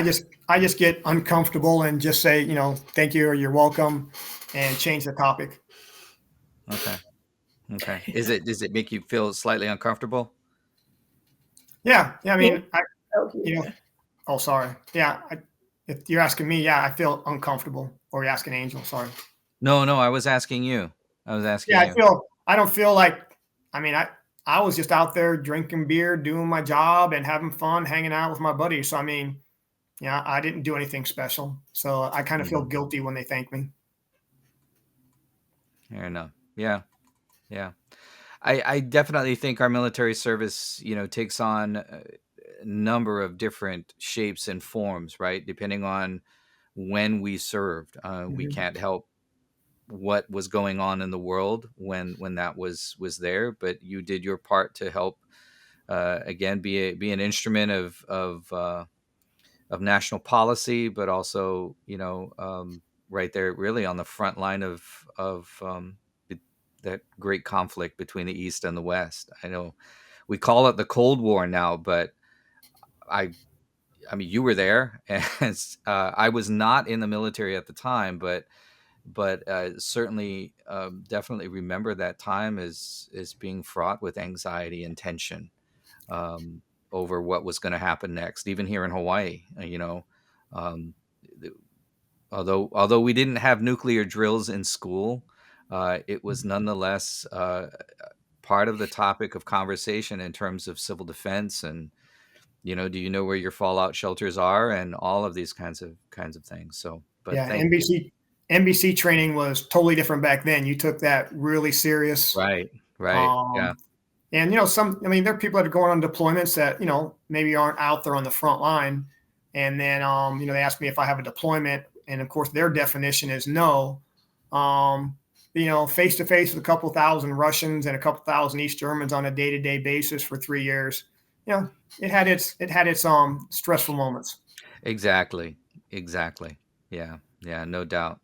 I just get uncomfortable and just say, thank you or you're welcome, and change the topic. Okay. Does it make you feel slightly uncomfortable? Yeah. I mean, Yeah. Oh, sorry. Yeah. If you're asking me, yeah, I feel uncomfortable. Or you're asking Angel, sorry. No, I was asking you. Yeah, I don't feel like, I mean, I was just out there drinking beer, doing my job and having fun, hanging out with my buddies. So, I mean, yeah, I didn't do anything special. So I kind of feel guilty when they thank me. Fair enough. Yeah. I definitely think our military service, takes on a number of different shapes and forms, right? Depending on when we served. We can't help what was going on in the world when that was there, but you did your part to help, again, be an instrument of national policy, but also, right there, really on the front line of that great conflict between the East and the West. I know we call it the Cold War now, but I mean, you were there, and I was not in the military at the time, but certainly, definitely remember that time as being fraught with anxiety and tension, over what was going to happen next. Even here in Hawaii, um, although we didn't have nuclear drills in school, it was nonetheless part of the topic of conversation in terms of civil defense and, do you know where your fallout shelters are, and all of these kinds of things. So, but Yeah, thank you. NBC training was totally different back then. You took that really serious. Right. Yeah. And I mean, there are people that are going on deployments that maybe aren't out there on the front line, and then they ask me if I have a deployment, and of course their definition is no. Face to face with a couple thousand Russians and a couple thousand East Germans on a day-to-day basis for 3 years. It had its stressful moments. Exactly. Yeah. No doubt.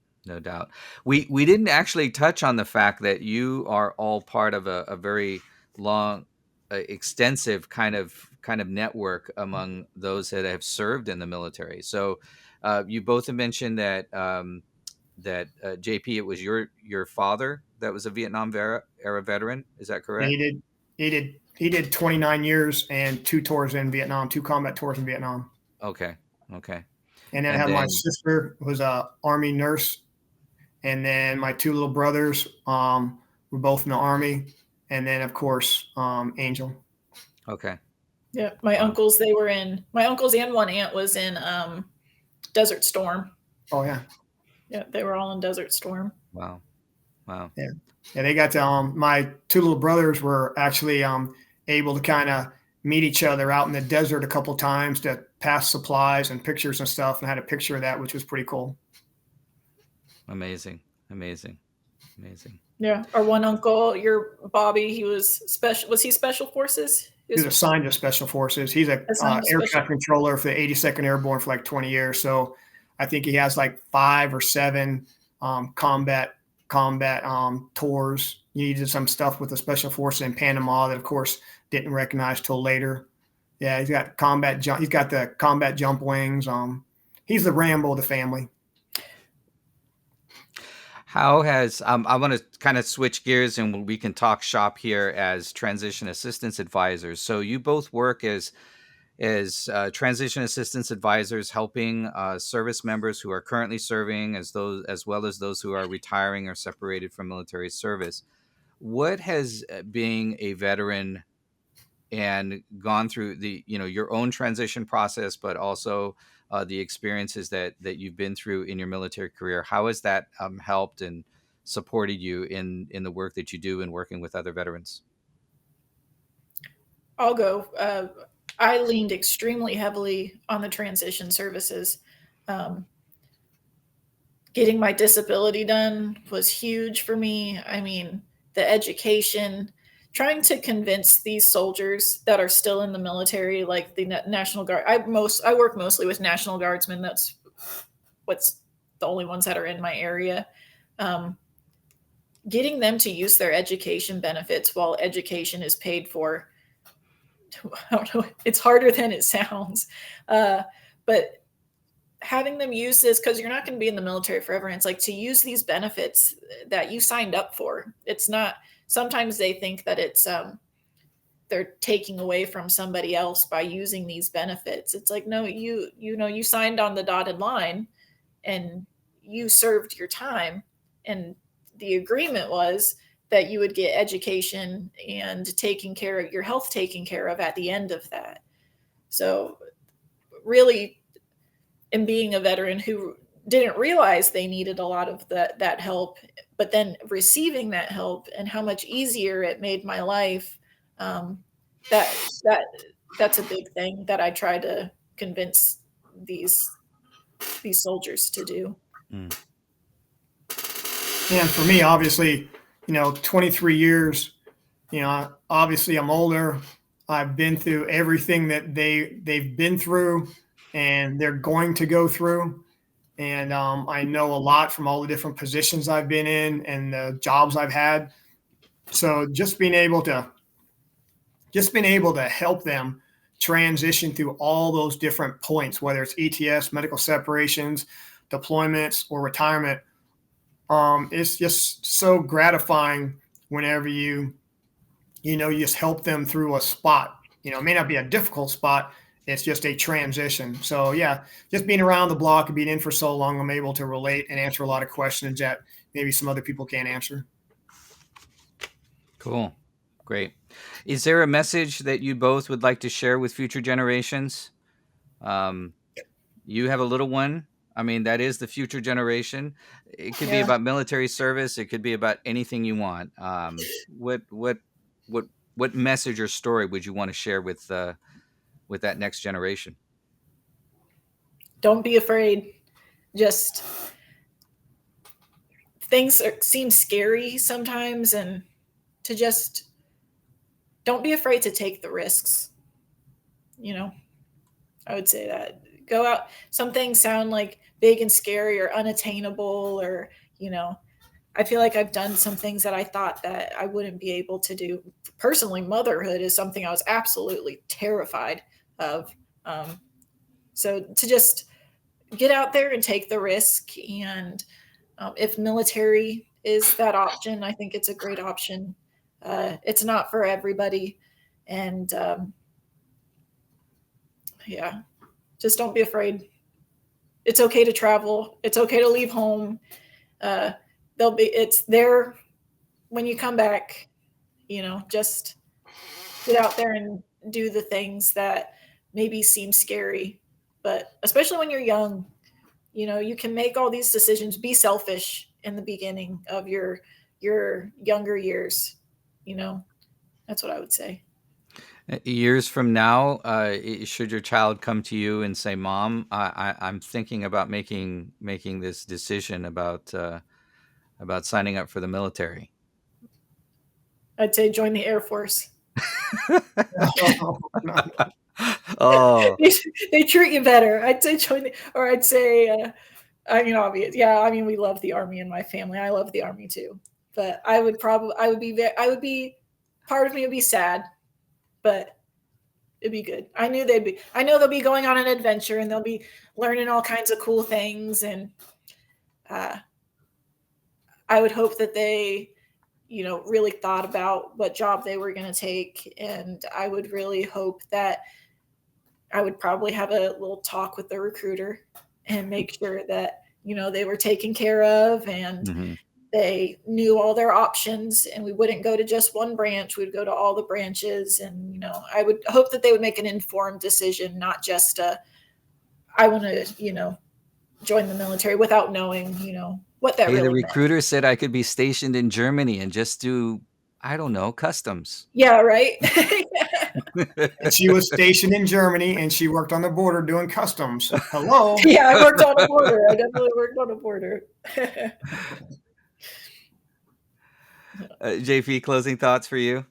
We didn't actually touch on the fact that you are all part of a very long extensive kind of network among those that have served in the military. So you both have mentioned that JP, it was your father that was a Vietnam era veteran. Is that And correct? he did 29 years and 2 tours in Vietnam, 2 combat tours in Vietnam. Okay. And then I And have my then sister who was a Army nurse, and then my 2 little brothers were both in the Army, and then of course Angel. okay. Yeah, my Wow. uncles, they were in, my uncles and one aunt was in Desert Storm. Oh yeah. Yeah, they were all in Desert Storm. Wow. Yeah, they got to, my 2 little brothers were actually able to kind of meet each other out in the desert a couple times to pass supplies and pictures and stuff, and had a picture of that, which was pretty cool. Amazing. Yeah, our one uncle, your Bobby, he was special. Was he special forces? He He was was assigned to Special Forces. He's a assigned to air special. traffic controller for the 82nd Airborne for like 20 years. So I think he has like 5 or 7 combat tours. He did some stuff with the Special Forces in Panama that, of course, didn't recognize till later. Yeah, he's got combat jump. He's got the combat jump wings. He's the Rambo of the family. How has I want to kind of switch gears and we can talk shop here as transition assistance advisors. So you both work as transition assistance advisors, helping service members who are currently serving, as well as those who are retiring or separated from military service. What has being a veteran and gone through the your own transition process, but also the experiences that you've been through in your military career, how has that helped and supported you in the work that you do in working with other veterans? I'll go. I leaned extremely heavily on the transition services. Um, Getting my disability done was huge for me. I mean, the education, trying to convince these soldiers that are still in the military, like the National Guard. I work mostly with National Guardsmen. That's what's the only ones that are in my area. Um, Getting them to use their education benefits while education is paid for. I don't know. It's harder than it sounds, but having them use this, because you're not going to be in the military forever. And it's like to use these benefits that you signed up for. It's not. Sometimes they think that it's they're taking away from somebody else by using these benefits. It's like, no, you signed on the dotted line and you served your time, and the agreement was that you would get education and taking care of your health taken care of at the end of that. So really, in being a veteran who didn't realize they needed a lot of that help, but then receiving that help and how much easier it made my life, that that's a big thing that I try to convince these soldiers to do. Mm. And for me, obviously, 23 years, obviously I'm older. I've been through everything that they've been through and they're going to go through. And I know a lot from all the different positions I've been in and the jobs I've had. So just being able to help them transition through all those different points, whether it's ETS, medical separations, deployments, or retirement, it's just so gratifying whenever you just help them through a spot. It may not be a difficult spot. It's just a transition. So yeah, just being around the block and being in for so long, I'm able to relate and answer a lot of questions that maybe some other people can't answer. Cool. Great. Is there a message that you both would like to share with future generations? You have a little one. I mean, that is the future generation. It could be about military service. It could be about anything you want. What message or story would you want to share with that next generation? Don't be afraid. Just things seem scary sometimes, and to just don't be afraid to take the risks. I would say that. Go out. Some things sound like big and scary or unattainable, or I feel like I've done some things that I thought that I wouldn't be able to do. Personally, motherhood is something I was absolutely terrified of. So to just get out there and take the risk, and if military is that option, I think it's a great option. It's not for everybody, and yeah, just don't be afraid. It's okay to travel. It's okay to leave home. It's there when you come back. Just get out there and do the things that maybe seem scary, but especially when you're young, you can make all these decisions. Be selfish in the beginning of your younger years. That's what I would say. Years from now, should your child come to you and say, "Mom, I'm thinking about making this decision about signing up for the military," I'd say join the Air Force. Oh, They treat you better. I'd say or I'd say, obvious. Yeah, I mean, we love the Army in my family. I love the Army too. But I would be, part of me would be sad, but it'd be good. I know they'll be going on an adventure, and they'll be learning all kinds of cool things. And I would hope that they, really thought about what job they were going to take. And I would really hope that I would probably have a little talk with the recruiter and make sure that, they were taken care of, and mm-hmm. they knew all their options, and we wouldn't go to just one branch. We'd go to all the branches. And, I would hope that they would make an informed decision, not just I want to, join the military without knowing, what that really the meant. recruiter said I could be stationed in Germany and just do, I don't know, customs. Yeah, right. And she was stationed in Germany, and she worked on the border doing customs. Hello. Yeah, I worked on a border. I definitely worked on a border. JP, closing thoughts for you?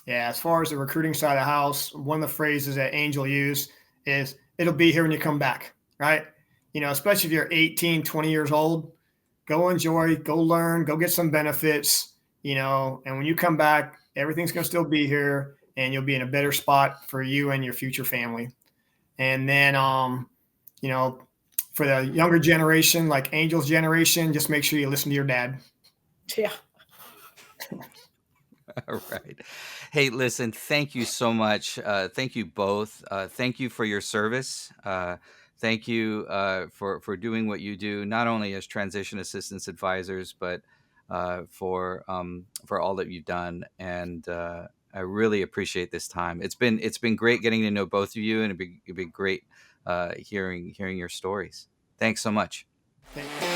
Yeah, as far as the recruiting side of the house, one of the phrases that Angel used is, "It'll be here when you come back," right? Especially if you're 18, 20 years old, go enjoy, go learn, go get some benefits, and when you come back, everything's going to still be here, and you'll be in a better spot for you and your future family. And then, for the younger generation, like Angel's generation, just make sure you listen to your dad. Yeah. All right. Hey, listen, thank you so much. Thank you both. Thank you for your service. Thank you for doing what you do, not only as transition assistance advisors, but for all that you've done. And I really appreciate this time. It's been great getting to know both of you, and it'd be great hearing your stories. Thanks so much. Thank you.